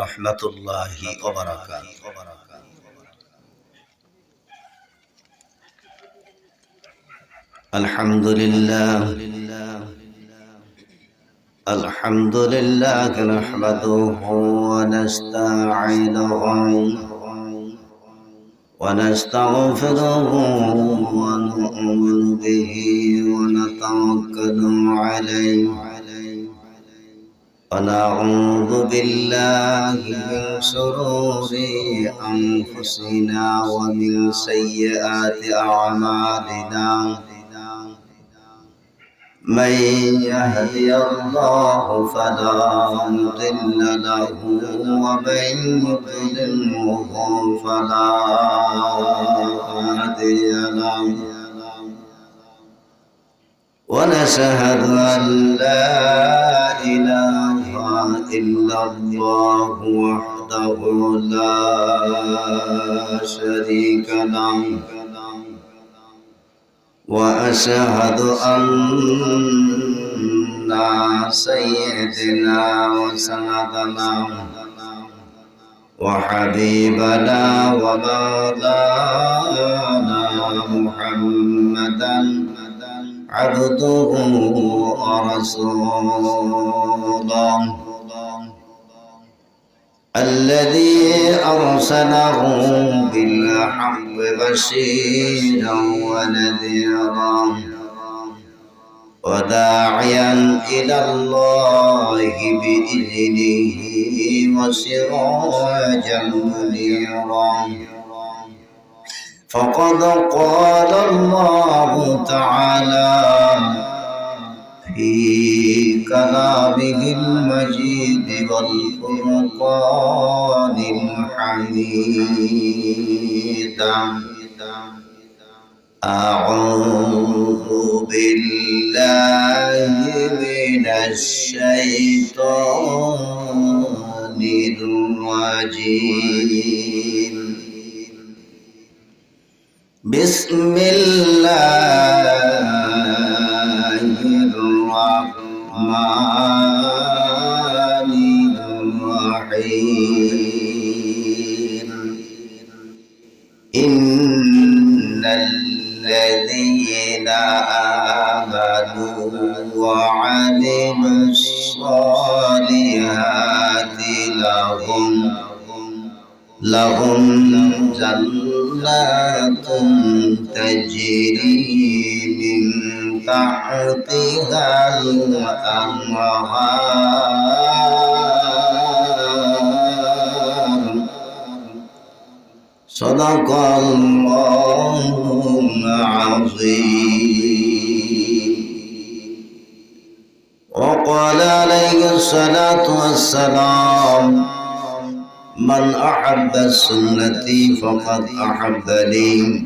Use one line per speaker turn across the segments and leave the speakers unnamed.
রহমাতুল্লাহি ওয়া বারাকাতুহু। আলহামদুলিল্লাহ নাহমাদুহু ওয়া নাস্তাঈনুহু ওয়া নাস্তাগফিরুহু ওয়া নু'মিনু বিহি ওয়া নাতাওয়াক্কালু আলাইহি ونعوذ بالله من شرور أنفسنا ومن سيئات أعمالنا من يهدي الله فلا مضل له ومن يضلله فلا هادي له ونشهد أن لا إله إلا الله وحده لا شريك له وأشهد أن سيدنا وسندنا وحبيبنا ومولانا محمدا عبده ورسوله الذي أرسله بالحق بشيرا ونذيرا وداعيا إلى الله بإذنه وسراجا منيرا فقد قال الله تعالى في كلامه المجيد والفرقان الحميد أعوذ بالله من الشيطان الرجيم بسم الله الرحمن الرحيم إن الذين آمنوا وعملوا الصالحات لهم جنات تجري من تحتها الأنهار صدق الله العظيم وقال عليه الصلاة والسلام من أحب سنتي فقد أحبني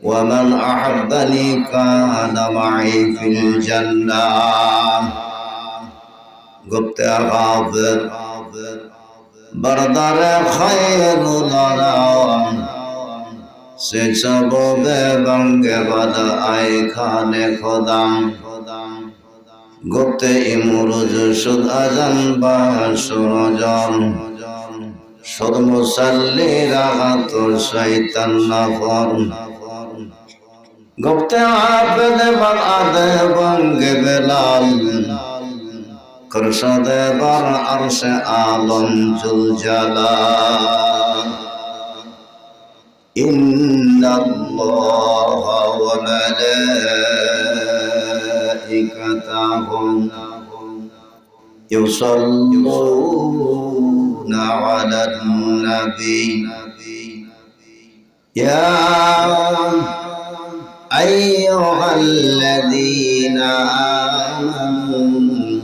ومن أحبني كان معي في الجنة گفت غافر بردار خیر دارم سے سبب بنگ بد آئی کھانے خدام گفت امروز شد ازن با سرجان شد مسلی راغت شیطان نفر گفت عابد بر آدھ بنگ بلال کرشد بر عرش عالم جل جلال إن الله وملائكته يصلون على النبي يا أيها الذين آمنوا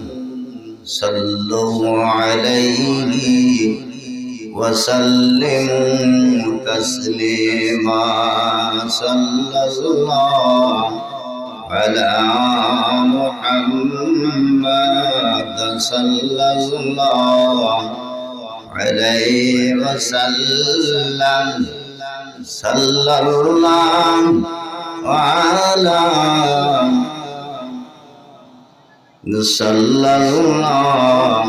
صلوا عليه وسلموا تسليما صلى الله على محمد صلى الله عليه وسلم صلى الله على صلى الله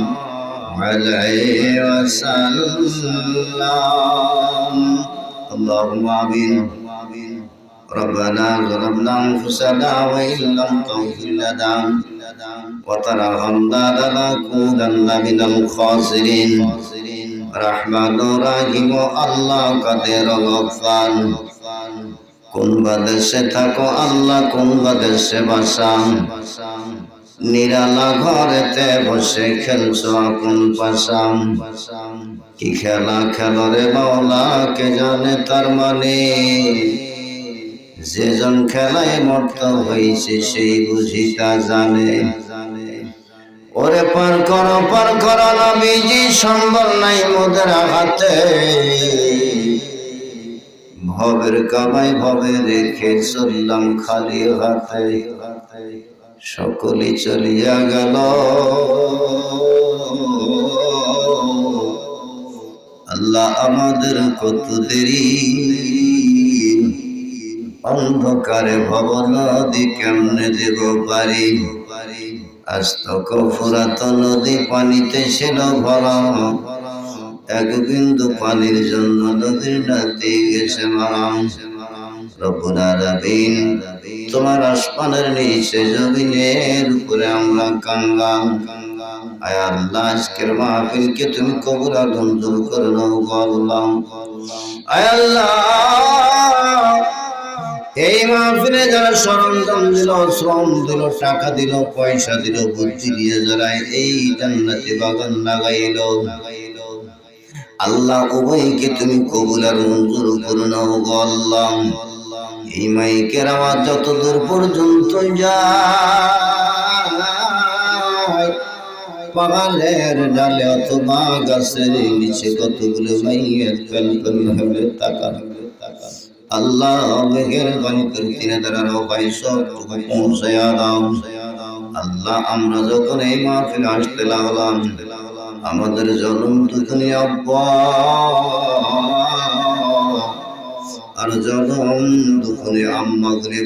عليه وسلم اللهم آمين ربنا ظلمنا أنفسنا وإن لم تغفر لنا وترحمنا لنكونن من الخاسرين رحمن رحيم الله قدير গফফার কোন বাদেশে থাকো আল্লাহ কোন বাদেশে বাসাম নিরালা ঘরেতে বসে খেলছো আপন পাশাম কি খেলা খেলো রে মাওলা কে জানে তার মানে যেজন খেলায় মত্ত হয়েছে সেই বুঝি তা জানে ওরে পার করো নবীজি সম্বল নাই মোদের হাতে ভবের কামাই ভবে রেখে চললাম খালি হাতে সকলে চলিয়া গেল আল্লাহ আমাদের কত দেরি অন্ধকারে ভবন নদী কেমনে দেব পারি আজ তো ফুরাত নদী পানিতে ছিল ভরা এক বিন্দু পানির জন্য নদীর নাতি গেছে মারাম রব্বুল আলামিন তোমার আসমানের নিচে জমিনের উপরে আমরা কাঙ্গাল আয় আল্লাহ আজকের মাহফিলকে তুমি কবুল আর মঞ্জুর করে নাও আল্লাহ আয় আল্লাহ এই মাহফিলে যারা সরঞ্জাম দিল শ্রম দিল টাকা দিল পয়সা দিল বুদ্ধি দিয়ে যারা এই জান্নাতি বাগান লাগাইল আল্লাহ উভয়কে তুমি কবুল আর মঞ্জুর করে নাও আল্লাহ এই মাইকের আওয়াজ যত দূর পর্যন্ত যায় পাহাড়ের ডালে অথবা গাছের নিচে কতগুলো মাইয়ের ফেল হলে টাকা আল্লাহ মেঘের বাণী করে তিনে দাঁড়ানো ভাই সবটুকু পৌঁছায়া দাও আল্লাহ আমরা যখন এই মাহফিল আসতে লাগলাম আমাদের জনম দুজনে আব্বা আর জনম দুজনে আম্মা গুলি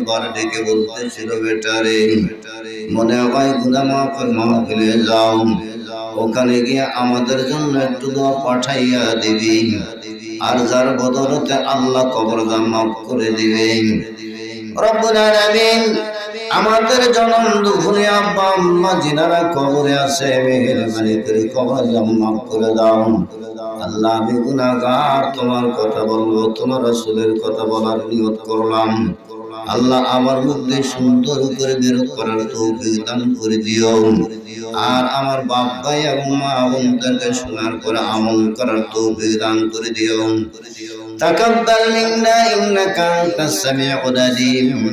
বার ডেকে বলতেছিল বেটারে মনে হয় গুনাহ মাফের মাহফিলে যাও ওখানে গিয়ে আমাদের জন্য একটু দোয়া পাঠাইয়া দিবি আর যার বদলতে আল্লাহ কবরটা মাফ করে দিবেন রব্বুল আলামিন আমাদের জনম দুঃখে আব্বা আম্মা যিনারা কবরে আছে মেহেরবানি করে কবর মাফ করে দাও আল্লাহ আমি গুনাহগার তোমার কথা বলবো তোমার রাসূলের কথা বলার নিয়ত করলাম আল্লাহ আমার মধ্যে সুন্দর করে বের করার তৌফিক দান করে দিও আর আমার বাপ ভাই এবং মা বোনদেরকে শোনার পর আমল করার তৌফিক দান করে দিও তাকাব্বাল মিন্না ইন্নাকা আনতাস সামিউল আলিম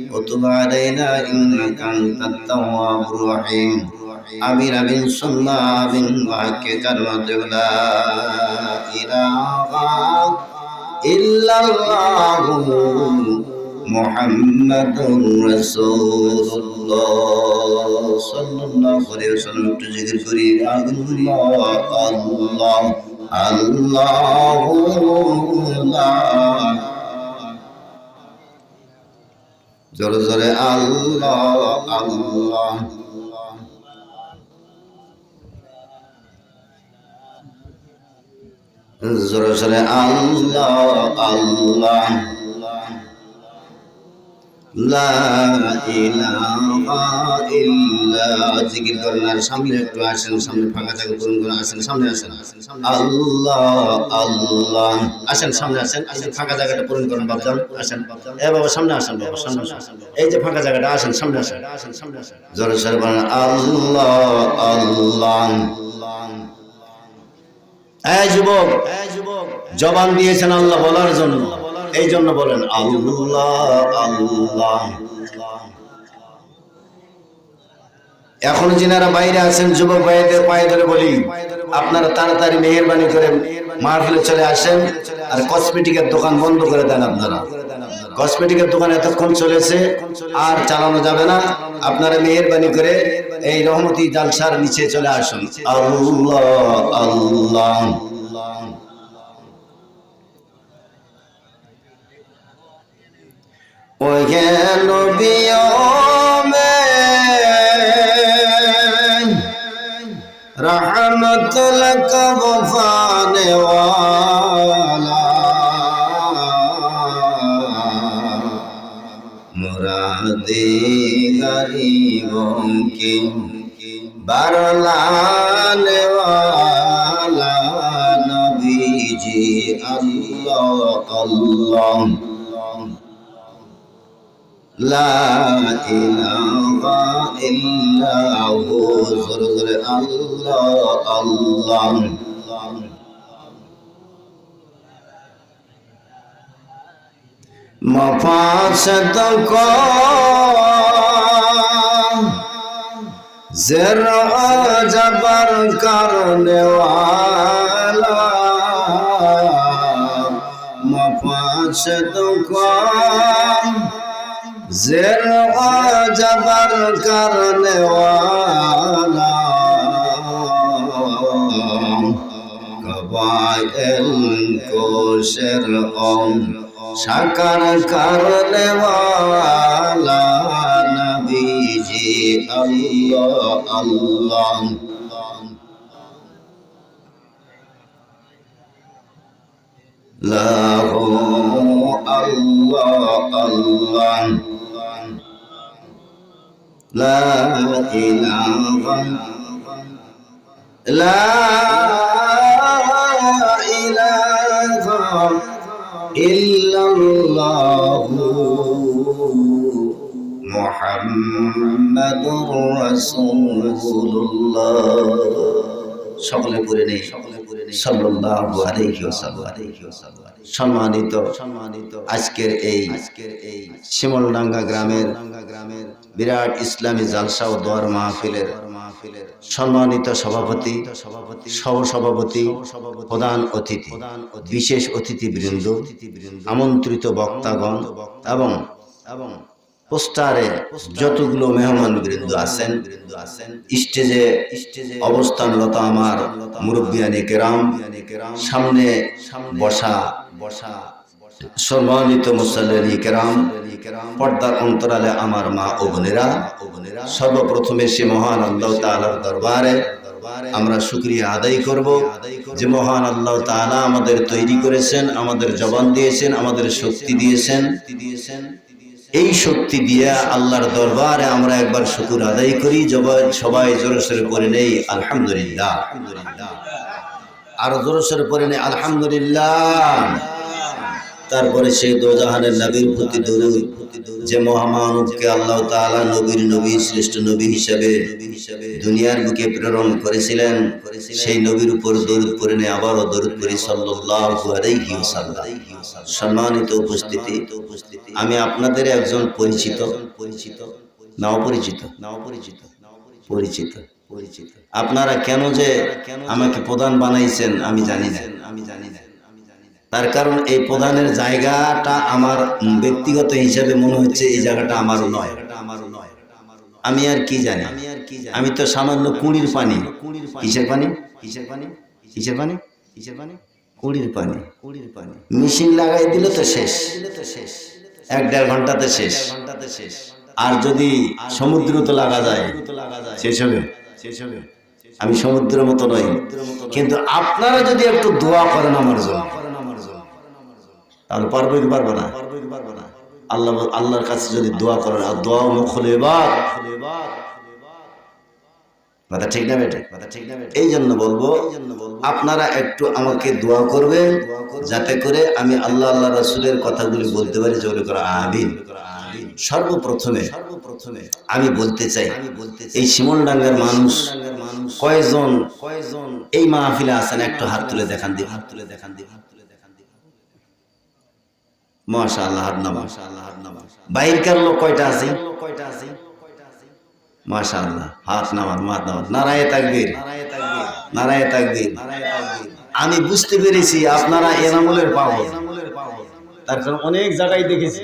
ওয়া তুব আলাইনা ইন্নাকা আনতাত তাওয়াবুর রহিম আমিন আমিন সুম্মা আমিন ওয়াকে কালিমাতু লা ইলাহা ইল্লাল্লাহু মুহাম্মাদুর রাসূলুল্লাহ সাল্লাল্লাহু আলাইহি ওয়াসাল্লাম একটু জিকির করি আল্লাহ আল্লাহ আল্লাহু লা জোরে জোরে আল্লাহ আল্লাহ জোরে জোরে আল্লাহ আল্লাহ লা ইলাহা ইল্লা জিকির করেন আর সামনে একটু আসেন সামনে ফাঁকা জায়গা পূরণ করে আসেন সামনে আসেন আল্লাহ আল্লাহ আসেন সামনে আসেন এই যে ফাঁকা জায়গাটা পূরণ করেন বাপজান আসেন এ বাবা সামনে আসেন বাবা সামনে আসেন এই যে ফাঁকা জায়গাটা আসেন সামনে আসেন জোরে জোরে বলেন আল্লাহ আল্লাহ এই যুবক জবান দিয়েছেন আল্লাহ বলার জন্য এই জন্য বলেন আল্লাহ আল্লাহ এখন যিনারা বাইরে আছেন যুবক ভাইদের পায়ে ধরে বলি আপনারা তাড়াতাড়ি মেহেরবানি করে মাহফিলে চলে আসেন আর কসমেটিকের দোকান বন্ধ করে দেন আপনারা কসমেটিকের দোকান এতক্ষণ চলেছে আর চালানো যাবে না আপনারা মেহেরবানি করে এই রহমতি জালসার নিচে চলে আসুন আল্লাহ আল্লাহ ওহে নবী में तिलक वफाने वाला मुरादे गरीबों की बरलाने वाला नबी जी अल्लाह अल्लाह ला इलाहा इल्ला हु ज़ुर अल्लाह अल्लाह मफासद को ज़रा जबर करने वाला मफासद को ज़रा जबर करने वाला कबाइल को शर्अम साकार करने वाला नबी जी अल्लाह अल्लाह लाहू अल्लाह अल्लाह ला इलाहा इल्लल्लाहु मुहम्मदुर রাসূলুল্লাহ সকলে পড়ে নেই সাল্লাল্লাহু আলাইহি ওয়াসাল্লাম। সম্মানিত আজকের এই শিমুলডাঙ্গা গ্রামের বিরাট ইসলামী জালসা ও দোয়ার মাহফিলের সম্মানিত সভাপতি সহসভাপতি প্রধান অতিথি বিশেষ অতিথিবৃন্দ আমন্ত্রিত বক্তাগণ এবং পোস্টারে যতগুলো মেহমান বৃন্দ আছেন স্টেজে অবস্থানরত আমার মুরব্বিয়ানে কেরাম সামনে বসা সম্মানিত মুসল্লিয়ানে কেরাম পর্দার অন্তরালে আমার মা ও বোনেরা সর্বপ্রথমে সে মহান আল্লাহ তাআলার দরবারে আমরা শুকরিয়া আদায় করব যে মহান আল্লাহ তাআলা আমাদের তৈরি করেছেন, আমাদের জবান দিয়েছেন, আমাদের শক্তি দিয়েছেন। এই শক্তি দিয়ে আল্লাহর দরবারে আমরা একবার শুকর আদায় করি। সবাই জোরে সোরে পড়ে নেই আলহামদুলিল্লাহ, আর জোরে সোরে পড়ে নেই আলহামদুলিল্লাহ। তারপরে সেই দোজাহানের নবীর প্রতি দরুদ, যে মহামানবকে আল্লাহ তাআলা নবীর নবী শ্রেষ্ঠ নবী হিসেবে দুনিয়ার বুকে প্রেরণ করেছিলেন, সেই নবীর উপর দরুদ পড়ে নেই আবারও দরুদ পড়ি সাল্লাল্লাহু আলাইহি ওয়াসাল্লাম। সম্মানিত উপস্থিতি, আমি আপনাদের একজন পরিচিত না অপরিচিত? পরিচিত। আপনারা কেন যে আমাকে প্রধান বানাইছেন আমি জানি না। তার কারণ এই প্রধানের জায়গাটা আমার ব্যক্তিগত হিসাবে মনে হচ্ছে এই জায়গাটা আমারও নয়। আমি আর কি জানি, আমি তো সামান্য কুড়ির পানি। কিসের পানি? কুড়ির পানি। মেশিন লাগাই দিলে তো শেষ, 1-1.5 ঘন্টাতে শেষ। আর যদি সমুদ্র তো লাগা যায় শেষ হবে। আমি সমুদ্রের মতো নই, কিন্তু আপনারা যদি একটু দোয়া করেন আমার জন্য তাহলে পারবো কি পারবো না? আল্লাহর কাছে যদি দোয়া করেন, আর দোয়া মুখলে বাদ কথা ঠিক না বেটে? এই জন্য বলবো আপনারা একটু আমাকে দোয়া করবেন, যাতে করে আমি আল্লাহ রাসূলের কথাগুলি বলতে পারি জোরে করে আমিন। সর্বপ্রথমে আমি বলতে চাই, এই শিমুলডাঙ্গার মানুষ কয়জন এই মাহফিলে আছেন একটু হাত তুলে দেখান দিন। মাশাআল্লাহ, হাত নামা। বাইরকার লোক কয়টা আছে? মাশাআল্লাহ, হাত নামান। নারায়ে তাকবীর, নারায়ে তাকবীর। আমি বুঝতে পেরেছি আপনারা এনামুলের পাগল। তার কারণ অনেক জায়গায় দেখেছি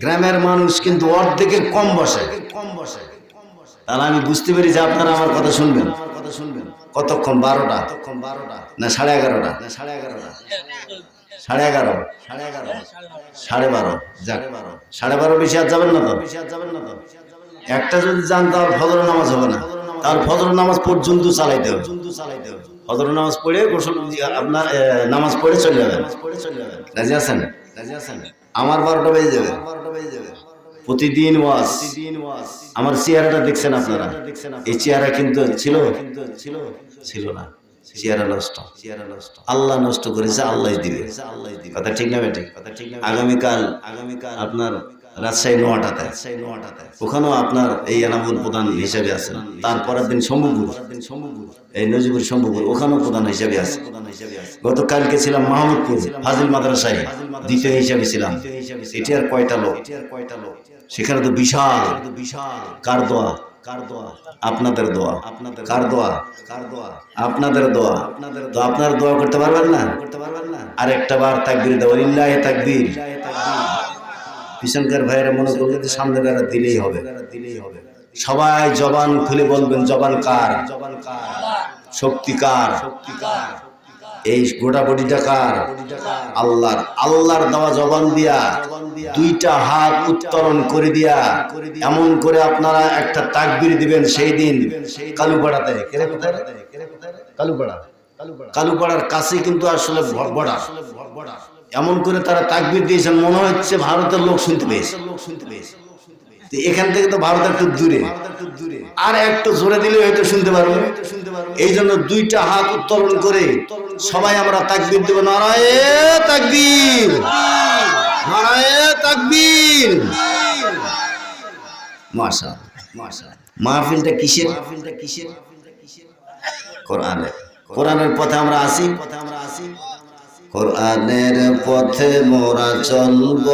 গ্রামের মানুষ কিন্তু অর্ধেকের কম বসে। তাহলে আমি বুঝতে পেরেছি আপনারা আমার কথা শুনবেন। কতক্ষণ? 12টা না 11:30? 11:30, 12:30। যাক, 12:30 বেশি আর যাবেন না তো? একটা যদি যান তাহলে ফজর নামাজ হবে না, তাহলে ফজর নামাজ পর্যন্ত চালাইতে হবে। ফজর নামাজ পড়ে গোসল আপনার নামাজ পড়ে চলে যাবেন। রাজি আছেন? আমার 12টা বেজে যাবে। প্রতিদিন ওয়াজ। আমার চেহারাটা দেখছেন আপনারা? এই চেহারা কিন্তু ছিল না। চেহারা নষ্ট, আল্লাহ নষ্ট করেছে, আল্লাহ দিবে। কথা ঠিক না বেটে? আগামীকাল আপনার রাজশাহী নোয়াটাতে, ওখানেও আপনার এই এনামুল প্রধান হিসেবে আছেন। তারপরের দিন শম্ভুপুর, এই নজিবুর শম্ভুপুর, ওখানেও প্রধান হিসেবে আছে। গতকালকে ছিলাম মাহমুদপুর ফাজিল মাদ্রাসায়, দ্বিতীয় হিসেবে ছিলাম। এটি আর কয়টা লোক, সেখানে তো বিশাল। কার দোয়া? আপনাদের দোয়া। কার দোয়া? আপনাদের দোয়া। তো আপনার দোয়া করতে পারবেন না? আর একটা বার তাকবীর দাও, লিল্লাহি তাকবীর। পিছনকার ভাইয়েরা মনে করলে যে সামনে বেড়া দিলেই হবে। সবাই জবান খুলে বলবেন, জবান কার? শক্তি কার? এই গোটা বডিটা কার? আল্লাহর। আল্লাহর দেওয়া জবান দিয়া দুইটা হাত উত্তোলন করে দিয়া এমন করে আপনারা একটা তাকবীর দিবেন। সেই দিন কালুপাড়াতে, কালুপাড়ার কাছে কিন্তু আসলে বর্ডার, এমন করে তারা তাকবীর দিয়েছেন মনে হচ্ছে ভারতের লোক শুনতে পেয়েছে। এখান থেকে তো ভারত একটু দূরে, আর একটু জোরে দিলে হয়তো শুনতে পারবে। এই জন্য দুইটা হাত উত্তোলন করে সবাই আমরা তাকবীর দেব। নারায়ে তাকবীর, নারায়ে তাকবীর। মাশাআল্লাহ। মাহফিলটা কিসের? কোরআনের। কোরআনের পথে আমরা আসি। কোরআনের পথে মোরা চলব,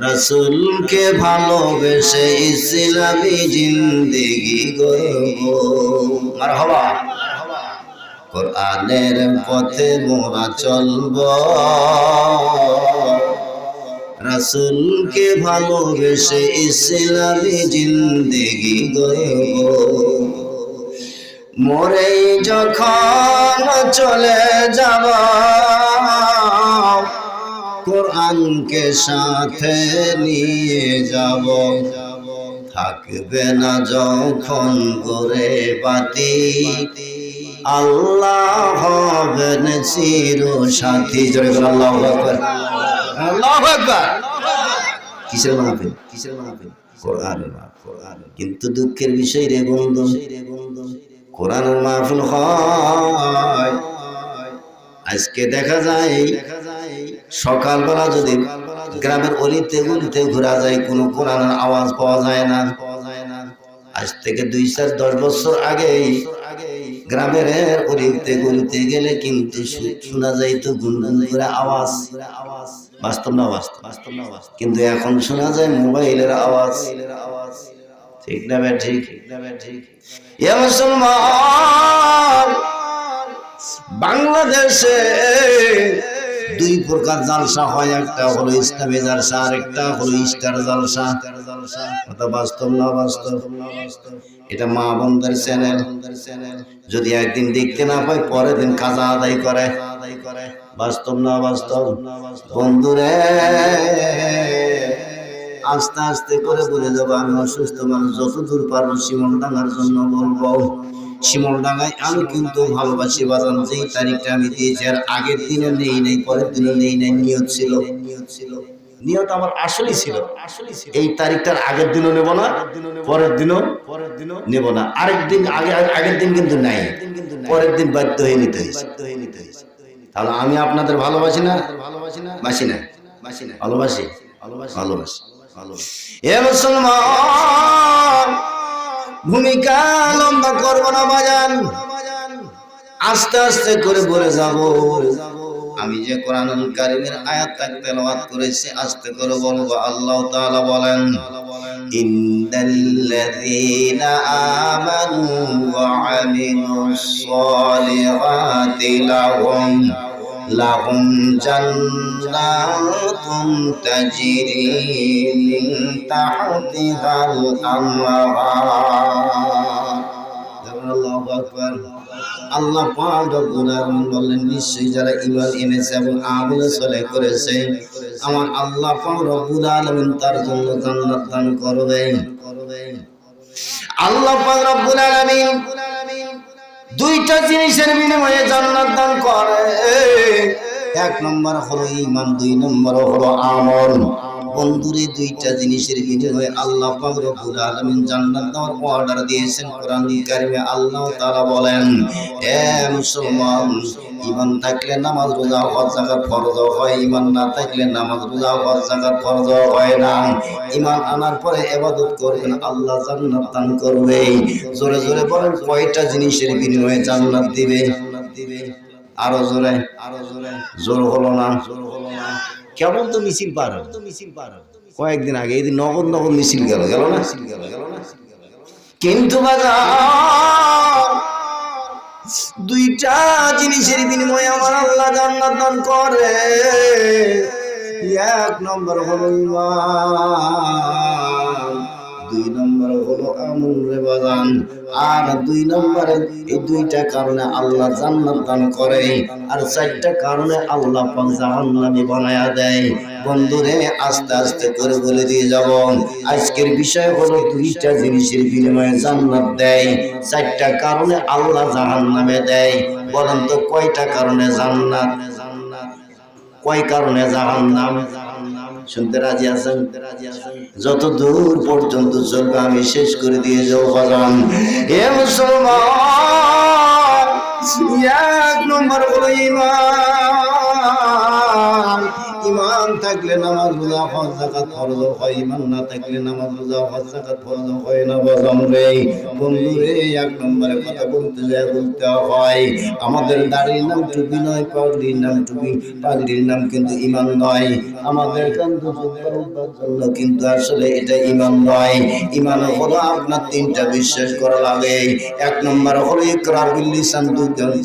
রাসূলকে ভালোবেসে ইসলামী জিন্দেগি গড়ব। মারহাবা। কোরআনের পথে মোরা চলব, রাসূলকে ভালোবেসে ইসলামী জিন্দেগি গড়ব। মরে যখন চলে যাব, কোরআনকে সাথে নিয়ে যাব। থাকবে না যখন করে বাতি, আল্লাহ হবেন চির সাথী। জয় বল আল্লাহু আকবার, আল্লাহু আকবার। কিসের মাহফিল? কোরআনের মাহফিল। কিন্তু দুঃখের বিষয় রে বন্ধু, কোরআনের মাহফিল হয় আজকে দেখা যায় সকালবেলা যদি গ্রামের অলিতে গলিতে ঘোরা যায়, কোনো কোরআনের আওয়াজ পাওয়া যায় না। আজ থেকে 2-4-10 বছর আগে গ্রামের অলিতে গলিতে গেলে কিন্তু শোনা যাইতো গুনগুন করে আওয়াজ। বাস্তব না বাস্তব? কিন্তু এখন শোনা যায় মোবাইলের আওয়াজ। ঠিক না বে ঠিক? ইয়া মুসলমান, বাংলাদেশে 2 প্রকার জালসা হয়। একটা হলো ইসলামী জালসা, আর একটা হলো স্টার জালসা। কথা বাস্তব না বাস্তব? এটা মা বোনদের চ্যানেল। যদি একদিন দেখতে না পাই, পরের দিন কাজা আদায় করে। বাস্তব না বাস্তব? বন্ধুরে, আস্তে আস্তে করে বলে যাবো, আমি অসুস্থ মানুষ, যতদূর পারবো শিমলডাঙ্গার জন্য বলবো। শিমলডাঙ্গায় আমি কিন্তু ভালোবাসি বাজান। যেই তারিখটা আমি দিয়েছি, আর আগের দিনে নেই নাই, পরের দিনে নেই নাই। নিয়ত ছিল, নিয়ত আমার আসলেই ছিল এই তারিখটার আগের দিনও নেব না, পরের দিনও নেব না। আরেকদিন আগের দিন কিন্তু নাই, পরের দিন বাধ্য হয়ে নিতে হয়েছে। তাহলে আমি আপনাদের ভালোবাসি না? বাসি না? ভালোবাসি। এ মুসলমান, ভূমিকা লম্বা করব না বাজান, আস্তে আস্তে করে বলে যাব। আমি যে কোরআনুল কারীমের আয়াতটা তেলাওয়াত করেছি, আস্তে করে বলবো। আল্লাহ তাআলা বলেন, ইন্নাল্লাযীনা আমানু ওয়া আমিলুস সালিহাতি লাহুম জান্নাতুন তাজরি মিন তাহতিহাল আনহার। আল্লাহু আকবার। আল্লাহ পাক রব্বুল আলামিন বলেন, নিশ্চয়ই যারা ঈমান এনেছে এবং আমল সালেহ করেছে, আমার আল্লাহ পাক রব্বুল আলামিন তার জন্য জান্নাত দান করবেন। আল্লাহ পাক রব্বুল আলামিন দুইটা জিনিসের বিনিময়ে জান্নাত দান করে। এক নম্বর হলো ঈমান, দুই নম্বর হলো আমল। বন্ধুরে দুইটা জিনিসের বিনিময়ে আল্লাহ পাক রব্বুল আলামিন জান্নাত দেওয়ার অর্ডার দিয়েছেন। কোরআন কারিমে আল্লাহ তাআলা বলেন, এ মুসলমান, ঈমান থাকলে নামাজ রোজা হজ যাকাত ফরজ হয়, ঈমান না থাকলে নামাজ রোজা হজ যাকাত ফরজ হয় না। ঈমান আনার পরে ইবাদত করবেন, আল্লাহ জান্নাত দান করবে। জোরে জোরে বলেন, কয়টা জিনিসের বিনিময়ে জান্নাত দিবে? আরো জোরে, জোর হলো না। কেমন তো মিছিল পার কয়েকদিন আগে, এই নগদ নগদ মিছিল গেল না? কিন্তু বাজার দুইটা জিনিসের বিনিময়ে আমার আল্লাহ জান্নাত দান করে। এক নম্বর হলো ঈমান, দুই নম্বর হলো আমল রে বাজান। আর দুই নম্বরে এই দুইটা কারণে আল্লাহ জান্নাত দান করে, আর চারটা কারণে আল্লাহ পাক জাহান্নামী বানায়া দেয়। বন্ধুরে আস্তে আস্তে করে বলে দিয়ে যাব। আজকের বিষয় হলো দুইটা জিনিসের বিনিময়ে জান্নাত দেয়, চারটা কারণে আল্লাহ জাহান্নামে দেয়। বলেন তো কয়টা কারণে জান্নাত, কয় কারণে জাহান্নাম? শুনতে রাজি আছেন? যত দূর পর্যন্ত চলবে আমি শেষ করে দিয়ে যাবো বাজান। এ মুসলমান, এক নম্বর হলো ঈমান। ঈমান থাকলে নামাজ রোজা হজ যাকাত ফরজ হয়, ঈমান না থাকলে নামাজ রোজা হজ যাকাত ফরজ হয় না বাজান রে। বন্ধু রে, এক নম্বরে কথা বলতে যায় বলতে হয় আমাদের দাড়ির নাম টুপি নয়, পাগড়ির নাম টুপি, পাগড়ির নাম কিন্তু ঈমান নয়। আমাদের কান্ত জন্য কিন্তু আসলে এটা ঈমান নয়। ঈমান হলো আপনার তিনটা বিশ্বাস করা লাগে। এক নম্বর হলো ইকরার বিল লিসান,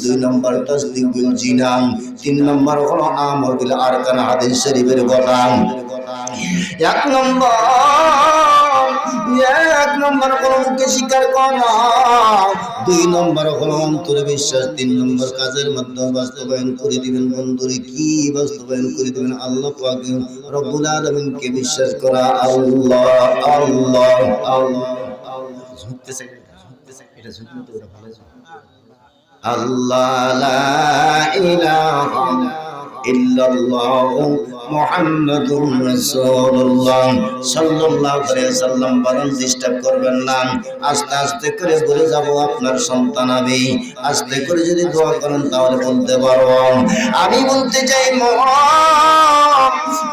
দুই নম্বর তাসদীক বিল জিনান, তিন নম্বর হলো আমল বিল আরকান, হাদিস শরীফের কথা। এক নম্বর হলো মুখে স্বীকার করা, দুই নম্বর হলো অন্তরে বিশ্বাস, তিন নম্বর কাজের মাধ্যমে বাস্তবায়ন করে দিবেন। বন্ধুরে কি বাস্তবায়ন করে দিবেন? আল্লাহ পাক রব্বুল আলামিনকে বিশ্বাস করা। আল্লাহ আল্লাহ আল্লাহ, ঝুঁকতেছে এটা, ঝুঁকলে তো ওটা ভালো। আল্লাহ লা ইলাহা ইল্লাল্লাহু মুহাম্মাদুর রাসূলুল্লাহ সাল্লাল্লাহু আলাইহি ওয়াসাল্লাম বলেন, ডিস্টার্ব করবেন না, আস্তে আস্তে করে বলে যাব। আপনার সন্তান আমি আস্তে করে যদি দোয়া করেন তাহলে বলতে পারবো। আমি বলতে চাই,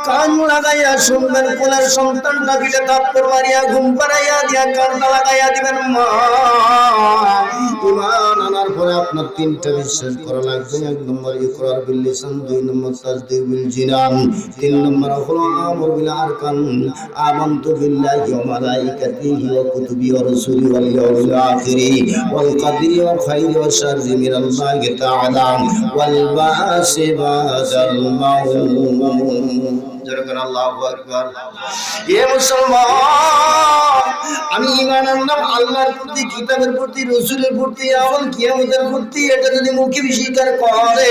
কান লাগাইয়া শুনবেন, কোলের সন্তানটা পিঠে থাপ্পড় মারিয়া ঘুম পাড়াইয়া দিয়া কান্না লাগাইয়া দিবেন। মা, ঈমান আনার পরে আপনার তিনটা বিশ্বাস করা লাগবে। এক নম্বর ইকরার বিল লিসান, দুই নম্বর তাসদীক বিল জিনান, তিন নম্বর হলো আমল বিল আরকান। আমানতু বিল্লাহি ওয়া মালাইকাতিহি ওয়া কুতুবিহি ওয়া রাসূলিহি ওয়াল ইয়াউমিল আখিরি ওয়াল কদরি ওয়া খাইরি ওয়া শাররি মিনাল্লাহি তাআলা ওয়াল বা'সি বা'দাল মাউত। যেরকম আল্লাহু আকবার। এ মুসলমান, আমি ঈমান আনলাম আল্লাহর প্রতি, কিতাবের প্রতি, রাসূলের প্রতি, আমল কিয়ামতের প্রতি। এটা যদি মুখে স্বীকার করে,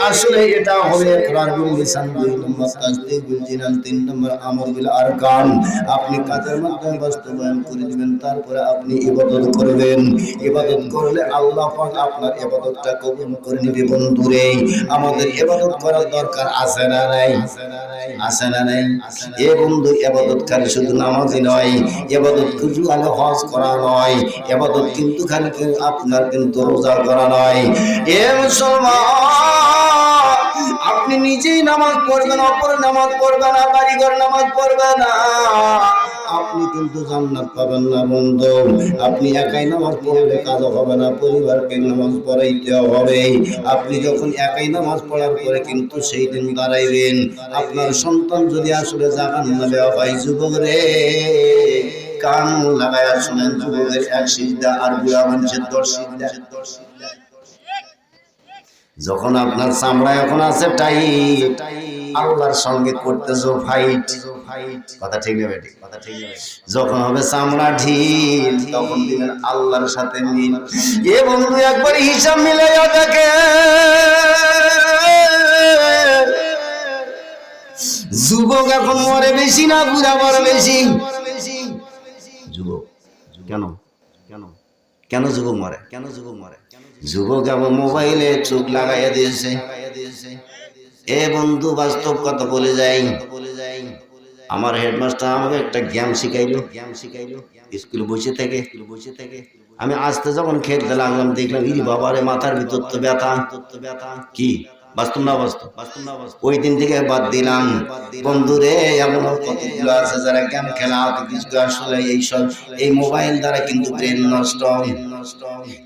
আসলে এটা হবে ইকরার বিল লিসান, দুই নম্বর তাসদীক বিল জিনান, তিন নম্বর আমল বিল আরকান। আপনি কাজের মাধ্যমে বাস্তবায়ন করে দিবেন, তারপরে আপনি ইবাদত করবেন। ইবাদত করলে আল্লাহ পাক আপনার ইবাদতটা কবুল করে নেবে। বন্ধুরে, আমাদের ইবাদত করার দরকার আছে না নাই? আছে না নাই? এ বন্ধু, ইবাদত খালি শুধু নামাজই নয়, ইবাদত শুধু খালি হজ করা নয়, ইবাদত কিন্তু খালি আপনার কিন্তু রোজা করা নয়। এ মুসলমান, আপনি নিজেই নামাজ পড়বেন, অপর নামাজ পড়বেন না, বাড়িঘর নামাজ পড়বেন না, আপনি কিন্তু জান্নাত পাবেন না। বন্ধু, আপনি একাই নামাজ পড়লে কাজ হবে না, পরিবারকে নামাজ পড়াইতে হবে। আপনি যখন একাই নামাজ পড়ার পরে কিন্তু সেই দিন দাঁড়াইবেন, আপনার সন্তান যদি আসলে জাহান্নামে হয়। যুবক রে, কান লাগায়া শুনেন, যুবকের এক সিজদা আর বুড়া মানুষের 10 সিজদা। যখন আপনার চামড়া এখন আছে টাইট, আল্লাহর সঙ্গে করতেছো ফাইট, কথা ঠিক না বেটি? কথা ঠিক না? যখন হবে চামড়া ঢিল, তখন দিবেন আল্লাহর সাথে মিল। এ বন্ধু, একবার হিসাব মিলাইয়া দেখে, যুবক এখন মরে বেশি না বুড়া মরে বেশি? যুবক। কেন কেন কেন যুবক মরে? কেন যুবক মরে? যুবক আবার মোবাইলে চোখ লাগাইয়া দিয়েছে। এ বন্ধু বাস্তব কথা বলে যাই, আমার হেডমাস্টার আমাকে একটা জ্ঞান শিখাইলো। স্কুলে বসে থেকে আমি আসতে যখন খেলতে লাগলাম দেখলাম ইরি বাবারে মাথার ভিতর তো ব্যথা। কি বাস্তব না বাস্তব? ওই দিন থেকে বাদ দিলাম। বন্ধুরে এমন কতগুলো আছে যারা গেম খেলা কিছু আসলে এইসব এই মোবাইল দ্বারা কিন্তু ব্রেন নষ্ট,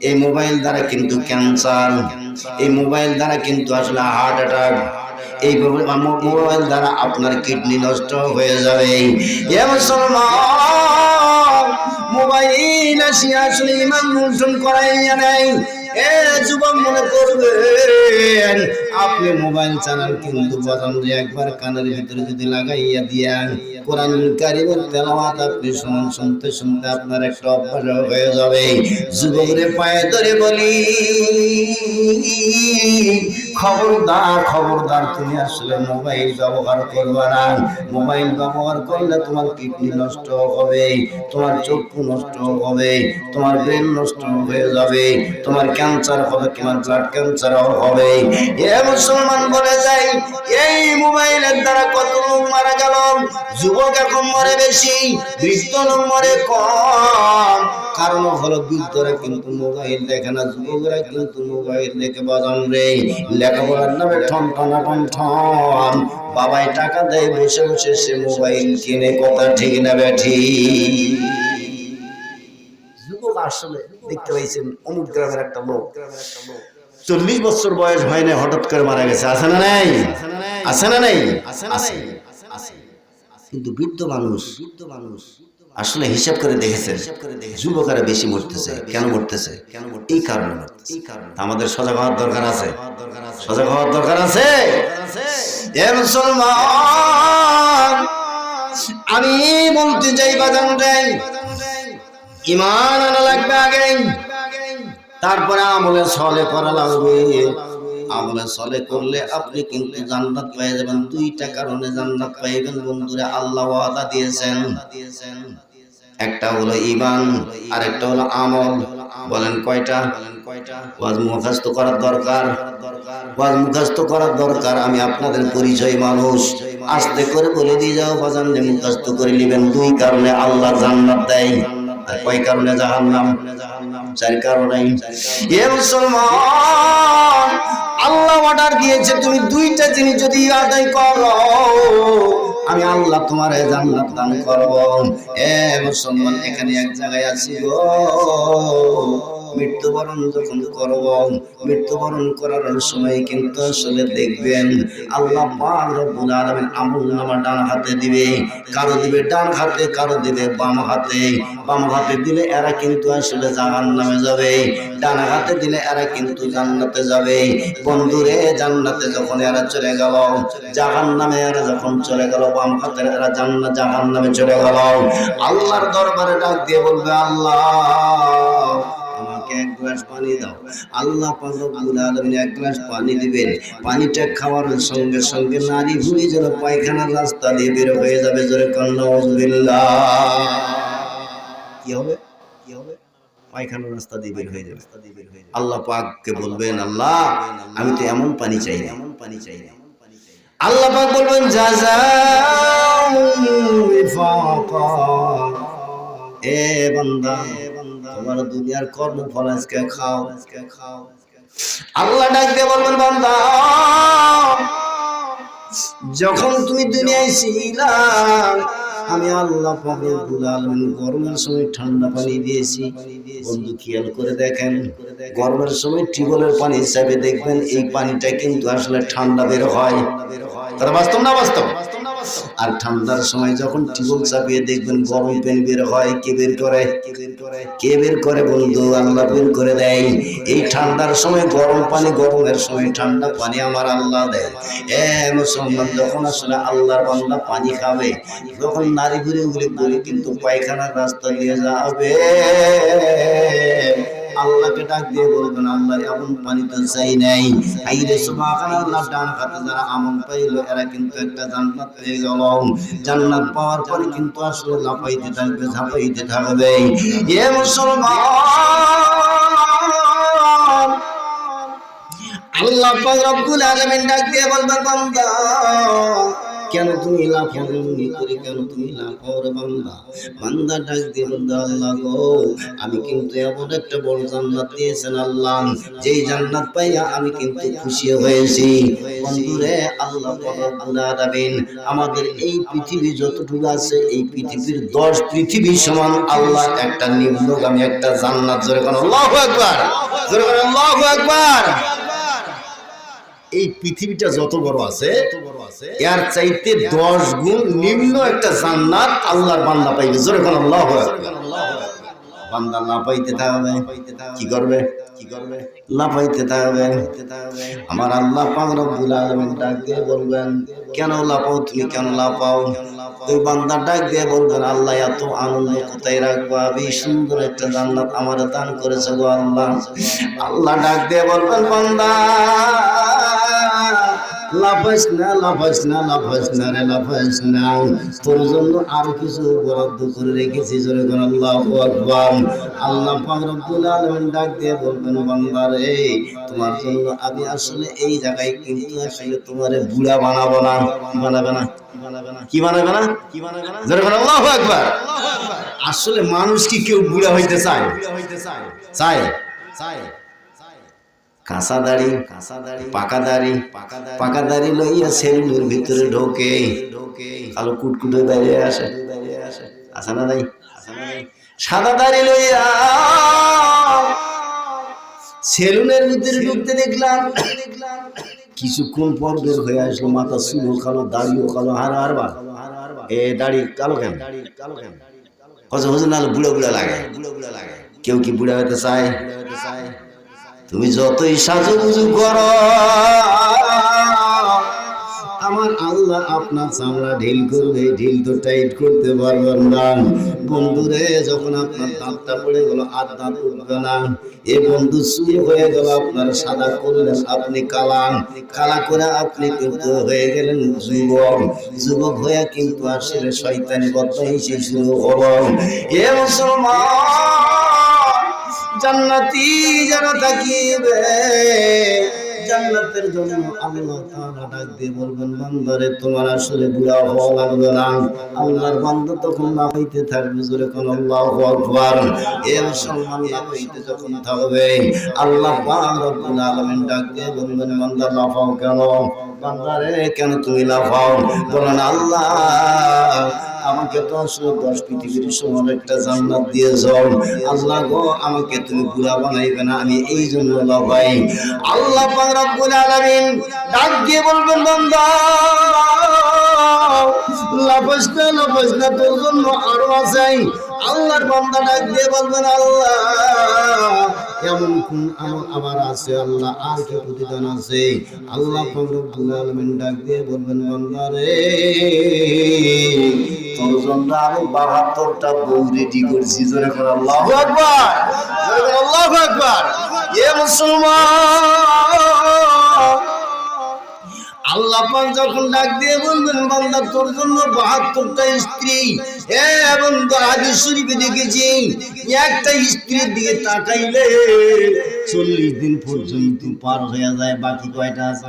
এই মোবাইল দ্বারা কিন্তু ক্যান্সার, এই মোবাইল দ্বারা কিন্তু আসলে হার্ট অ্যাটাক, এই মোবাইল দ্বারা আপনার কিডনি নষ্ট হয়ে যাবে। এ মুসলমান, মোবাইল আসিয়া আসলে ইমান নষ্ট করাইয়া নেয়। এ যুবক মনে করবেন আপনি মোবাইল চালান কিন্তু বাজান যে একবার কানের ভিতরে যদি লাগাইয়া দিয়া কোরআন কারীমের তেলাওয়াত আপনি শুনুন, শুনতে শুনতে আপনার একটা অভ্যাস হয়ে যাবে। যুবকরে পায়ে ধরে বলি খবরদার খবরদার তুমি আসলে মোবাইল ব্যবহার করবে না। মোবাইল ব্যবহার করলে তোমার কিডনি নষ্ট হবে, তোমার চক্ষু নষ্ট হবে, তোমার ব্রেন নষ্ট হয়ে যাবে, তোমার ক্যান্সার হবে, তোমার ব্লাড ক্যান্সার হবে। এ মুসলমান বলে যাই এই মোবাইলের দ্বারা কত লোক মারা গেল। যুবক এখন মরে বেশি, বৃদ্ধ লোক মরে কম। কারণ হলো বৃদ্ধরা কিন্তু মোবাইল দেখে না, যুবকরা কিন্তু মোবাইল দেখে বাজান রে। লেখাপড়ার নামে ঠন ঠনা টন ঠন, বাবাই টাকা দেয় বসে বসে সে মোবাইল কিনে, কথা ঠিক না বেঠি? যুবক আসলে দেখতে পাইছেন অমুক গ্রামের একটা লোক 40 বছর বয়স হয় না, হঠাৎ করে মারা গেছে। আছে না নাই? আছে না নাই? কিন্তু বৃদ্ধ মানুষ আসলে হিসাব করে দেখেছে যুবকেরা বেশি মরতেছে। কেন মরতেছে? এই কারণে আমাদের সজাগ হওয়ার দরকার আছে, সজাগ হওয়ার দরকার আছে। এ মুসলমান, আমি বলতে চাই বাজান রে, ঈমান আনা লাগবে আগে, তারপরে আমলে সলে করা লাগবে। আমলে সলে করলে আপনি কিন্তু জান্নাত পেয়ে যাবেন। দুইটা কারণে জান্নাত পাইবেন বন্ধুরা, আল্লাহ ওয়াদা দিয়েছেন। একটা হলো ঈমান আর একটা হলো আমল। বলেন কয়টা? ওয়াজ মুখস্থ করার দরকার, ওয়াজ মুখস্থ করার দরকার। আমি আপনাদের পরিচয় মানুষ, আস্তে করে বলে দিয়ে যাও বাজান যে মুখস্থ করে নেবেন। দুই কারণে আল্লাহ জান্নাত দেয়, আর কয় কারণে জাহান্নাম? 4 কারণে। এ মুসলমান, আল্লাহ অর্ডার দিয়েছে তুমি দুইটা জিনিস যদি আদায় করো আমি আল্লাহ তোমার জান্নাত দান করব। এ মুসলমান, এখানে এক জায়গায় আছি গো, মৃত্যুবরণ যখন করব, মৃত্যুবরণ করার সময় কিন্তু আসলে দেখবেন আল্লাহ পাক রব্বুল আলামিন আমলনামা ডান হাতে দিবে, কারো দিবে ডান হাতে, কারো দিবে বাম হাতে। বাম হাতে দিলে এরা কিন্তু আসলে জাহান্নামে যাবে, ডান হাতে দিলে এরা কিন্তু জান্নাতে যাবে। বন্ধুরে, জান্নাতে যখন এরা চলে গেল, জাহান্নামে এরা যখন চলে গেল, বাম হাতে এরা জাহান্নামে চলে গেল। আল্লাহর দরবারে ডাক দিয়ে বলবে, আল্লাহ আমাকে এক গ্লাস পানি দাও। আল্লাহ পাক রব্বুল আলামিন এক গ্লাস পানি দিবেন। পানিটা খাওয়ার সঙ্গে সঙ্গে নারী ভুঁড়ি যেন পায়খানার রাস্তা দিয়ে বের হয়ে যাবে। জোরে কান্না নাউযুবিল্লাহ। কি হবে? কি হবে? পায়খানার রাস্তা দিয়ে বের হয়ে যাবে। আল্লাহ পাককে বলবেন, আল্লাহ আমি তো এমন পানি চাই না, এমন পানি চাই না। আল্লাহ পাক বলবেন, এ বান্দা, তোমার দুনিয়ার কর্মফল আজকে খাও। আল্লাহ ডাক দিয়ে বলবেন, বান্দা যখন তুমি দুনিয়ায় ছিলা আমি আল্লাহ পাক রব্বুল আলামিন গরমের সময় ঠান্ডা পানি দিয়েছি। বন্ধু খেয়াল করে দেখেন, গরমের সময় টিউবওয়েলের পানি হিসাবে দেখবেন এই পানিটা কিন্তু আসলে ঠান্ডা বের হয়। কথা বাস্তব না বাস্তব? আর ঠান্ডার সময় যখন টিউবওয়েল চাপিয়ে দেখবেন গরম পানি বের হয়। কে বের করে? কে বের করে বন্ধু? আল্লাহ বের করে দেয়। এই ঠান্ডার সময় গরম পানি, গরমের সময় ঠান্ডা পানি আমার আল্লাহ দেয়। এ মুসলমান, যখন আসলে আল্লাহর বান্দা পানি খাবে, যখন নারী ঘুরে ঘুরে ঘুরে কিন্তু পায়খানার রাস্তা দিয়ে যাবে, আল্লাহকে ডাক দিয়ে বলবেন, আল্লাহ এমন পানি তো চাই নাই। আইরে সুবহানাল্লাহ, ডান হাতে যারা আমল পাইলো এরা কিন্তু একটা জান্নাত পেয়ে গেল। জান্নাত পাওয়ার পরে কিন্তু আসলে লাফাইতে থাকবে, ঝাঁপাইতে থাকবে। এ মুসলমান, আল্লাহ পাক রব্বুল আলামিন ডাক দিয়ে বলবেন বান্দা কেন তুমি লাফাও করে, কেন তুমি লাফাও রে বান্দা? বান্দা ডাক দিয়ে বলবে আল্লাহ গো, আমি কিন্তু এমন একটা বড় জান্নাত দিয়েছেন আল্লাহ, যেই জান্নাত পাইয়া আমি কিন্তু খুশি হয়েছি। বন্ধুরে, আল্লাহ পাক রব্বুল আলামিন আমাদের এই পৃথিবী যতটুকু আছে, এই পৃথিবীর 10 পৃথিবী সমান আল্লাহ একটা নিম্নগামী একটা জান্নাত, জোরে বলেন আল্লাহু আকবার, জোরে বলেন আল্লাহু আকবার। এই পৃথিবীটা যত বড় আছে এর চাইতে 10 গুণ নিম্ন একটা জান্নাত আল্লাহর বান্দা পাইবে, জোরে বলেন আল্লাহু আকবার। বান্দা লাফাইতে থাকবে, কি করবে? লাফাইতে থাকবে। আমার আল্লাহ পাক রব্বুল আলামিন ডাক দিয়ে বলবেন কেন লাফাও তুমি, কেন লাফাও? ওই বান্দা ডাক দিয়ে বলবেন আল্লাহ এত আনন্দ কোথায় রাখবো, আমি সুন্দর একটা জান্নাত আমার দান করেছে গো আল্লাহ। আল্লাহ ডাক দিয়ে বলবেন বান্দা লাফাইস না, লাফাইস না, লাফাইস না রে, লাফাইস না, তোর জন্য আরো কিছু বরাদ্দ করে রেখেছি, জোরে বলেন আল্লাহু আকবার। আল্লাহ পাক রব্বুল আলামিন ডাক দিয়ে বলবেন বান্দা রে, তোমার জন্য আমি আসলে এই জায়গায় কিন্তু আসলে তোমারে বুড়া বানাবো না, বানাবে না, কি বানাবে না, জোরে বলেন আল্লাহু আকবার। আসলে মানুষ কি কেউ বুড়া হইতে চায়? চায়? কাঁচা দাড়ি, পাকা দাড়ি লইয়া সেলুনের ভিতরে ঢোকে, কালো কুটকুটে দাঁড়িয়ে আসে, আসে না নাই? সাদা দাড়ি লইয়া সেলুনের ভিতরে ঢুকতে দেখলাম, কিছুক্ষণ পর বের হয়ে আসলো, মাথা চুলও কালো, দাড়িও কালো, হারবার এ দাড়ি কালো কেন? কত হুজুর না বুড়া বুড়া লাগে। কেউ কি বুড়া হইতে চায়? তুমি যতই সাজুগুজু করো, আমার আল্লাহ আপনার চামড়া ঢিল করবে, ঢিল তো টাইট করতে পারবেন না। বন্ধুরে, যখন আপনার দাঁতটা পড়ে গেল আর দাঁত উঠবে না, এ বন্ধু চুল হয়ে গেল আপনার, সাদা করলেন আপনি কালা করে আপনি কিন্তু হয়ে গেলেন যুবক হয়ে কিন্তু আসলে শয়তানি বদমাইশি শুরু হলো। এ মুসলমান, জান্নাতি যারা থাকিবে, জান্নাতের জন্য আল্লাহ তাআলা ডাক দিয়ে বলবেন বান্দারে তোমার আসলে বুড়া হওয়া লাগবে না। আল্লাহর বান্দা তখন লাফাইতে থাকবে, জোরে কোন আল্লাহু আকবার। এর সম্মান লাফাইতে যখন থাকবে, আল্লাহ পাক রব্বুল আলামিন ডাক দিয়ে বলবেন বান্দা লাফাও কেন? বান্দারে কেন তুমি লাফাও? বলেন আল্লাহ আমাকে তো আসলে 10 পৃথিবীর সমান একটা জান্নাত দিয়েছ, আল্লাহ গো আমাকে তুমি বুড়া বানাইবে না, আমি এই জন্য লাফাই। আল্লাহ পাক রব্বুল আলামিন ডাক দিয়ে বলবেন বান্দা লাফাস না, তোর জন্য আরো আছে। আল্লাহর বান্দা ডাক দিয়ে বলবেন আল্লাহ এমন কোন আমল আমার আছে আল্লাহ, আর কি প্রতিদান আছে? আল্লাহ পাক রব্বুল আলামিন ডাক দিয়ে বলবেন বান্দা রে, তোর জন্য আমি 72টা বউ রেডি করছি, জোরে করে আল্লাহু আকবার, জোরে করে আল্লাহু আকবার। এ মুসলমান, আল্লাহ পাক যখন ডাক দিয়ে বলবেন বান্দা তোর জন্য 72টা স্ত্রী, এবং হাদিস শরীফে দেখেছি একটা স্ত্রীর দিকে তাকাইলে 40 দিন পর্যন্ত পার হয়ে যায়। বাকি কয়টা আছে?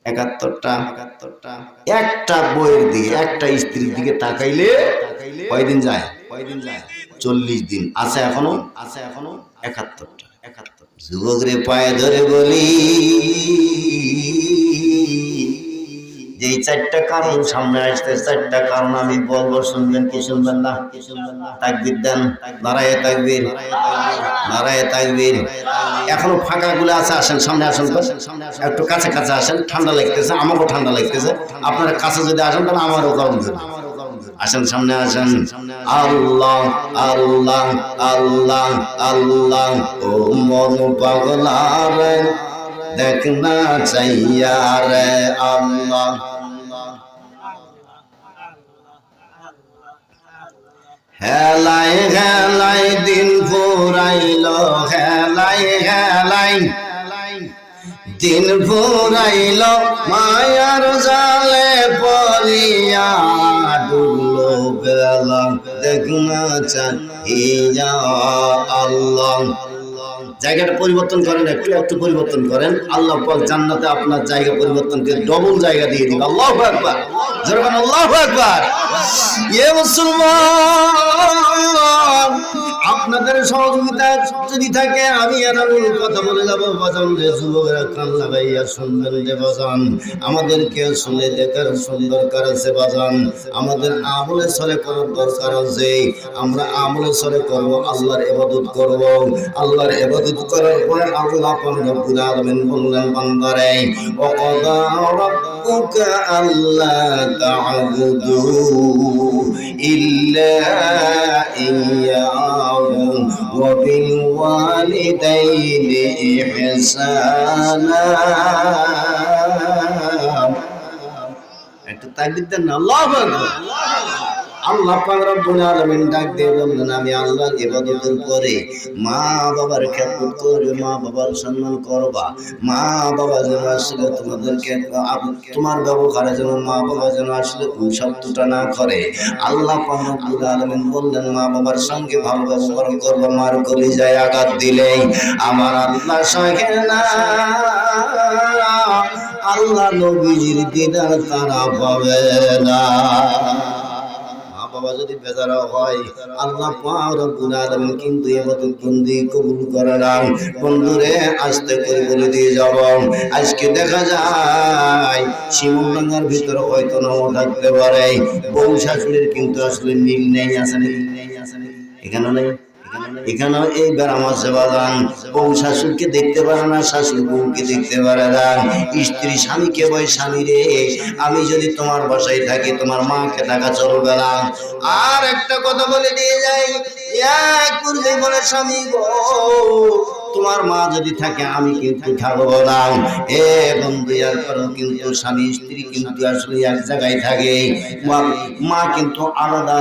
71টা। একটা বইয়ের দিকে, একটা স্ত্রীর দিকে তাকাইলে কয়দিন যায়? 40 দিন। আছে এখনো 71টা। যুবক রে পায়ে ধরে বলি, যে 4টা কারণ সামনে আসতে, 4টা কারণ আমি বলবো, শুনবেন কি শুনবেন না? তাকবীর দেন, নারায়ে তাকবীর, নারায়ে তাকবীর। এখনো ফাঁকা গুলো আছে, আসেন সামনে আসেন, একটু কাছে আসেন, ঠান্ডা লাগতেছে, আমারও ঠান্ডা লাগতেছে। আপনারা কাছে যদি আসেন তাহলে আমারও গরম ধরবে। আসেন সামনে আসেন। আল্লাহ আল্লাহ আল্লাহ আল্লাহ, ও মন পাগলা রে দেখ না চাইয়া রে আল্লাহ। হেলাই হেলাই দিন ফুরাইল, হেলাই হেলাই দিন ফুরাইল, মায়ার জালে পড়িয়া ডুবলো বেলা দেখ না চাইয়া আল্লাহ। জায়গাটা পরিবর্তন করেন, একটু একটু পরিবর্তন করেন, আল্লাহ পাক জান্নাতে আপনার জায়গা পরিবর্তন করে ডবল জায়গা দিয়ে দিবে। আল্লাহু আকবার, জোরে বলেন আল্লাহু আকবার। এ মুসলমান, আপনাদের সহযোগিতা যদি থাকে আমি এমন কথা বলে যাবো বাজান, যে যুবকেরা কান লাগাইয়া শুনবেন যে বাজান, আমাদেরকে শুনে দেখার সুন্দর আছে বাজান, আমাদের আমলে সরে করার দরকার আছে। আমরা আমলে সরে করবো, আল্লাহর ইবাদত করব। আল্লাহর ইবাদত করার পরে আল্লাহ পাক রব্বুল আলামিন বললেন বান্দারে, ওয়াকাদা রাব্বুকা আল্লা তা'বুদু ইল্লা ইয়াহু ওয়া বিল ওয়ালিদাইনি ইহসানা। একটু তাকবীর দেন না, আল্লাহু আকবার। আল্লাহ পাক রব্বুল আলামিন ডাক দিয়ে বললেন, আমি আল্লাহর ইবাদতের পরে মা বাবার খেদমত করবে, মা বাবার সম্মান করবা। মা বাবা যেন আসলে তোমাদেরকে তোমার ব্যবহারে যেন মা বাবা যেন আসলে শব্দটা না করে। আল্লাহ পাক রব্বুল আলামিন বললেন, মা বাবার সঙ্গে ভালো ব্যবহার করবা। মার কলিজায় আঘাত দিলেই আমার আল্লাহ সহে না, আল্লাহ নবীজির দিদার তারা পাবে না। বাবা যদি বেজারা হয়, আল্লাহ পাক রব্বুল আলামিন কিন্তু ইবাদত বন্দি কবুল করে না। বন্ধুরে আস্তে করে বলে দিয়ে যাব, আজকে দেখা যায় শিমুলডাঙ্গার ভিতরে হয়তো নাও থাকতে পারে, বউ শাশুড়ির কিন্তু আসলে মিল নেই, আছে নাকি? এখানে নেই, এখানেও এইবার আমার সেবাদান, বউ শাশুড়কে দেখতে পারে না, শাশুড়ি বউকে দেখতে পারে না, স্ত্রী স্বামীকে বলে স্বামী রে, আমি যদি তোমার বাসায় থাকি তোমার মাকে থাকা চলবে না। আর একটা কথা বলে দিয়ে যাই, এক পূর্বে বলে স্বামী গো, তোমার মা যদি থাকে আমি কিন্তু থাকবো না। এ বন্ধু, আর পরেও কিন্তু স্বামী স্ত্রী কিন্তু আসলে এক জায়গায় থাকে, মা কিন্তু আলাদা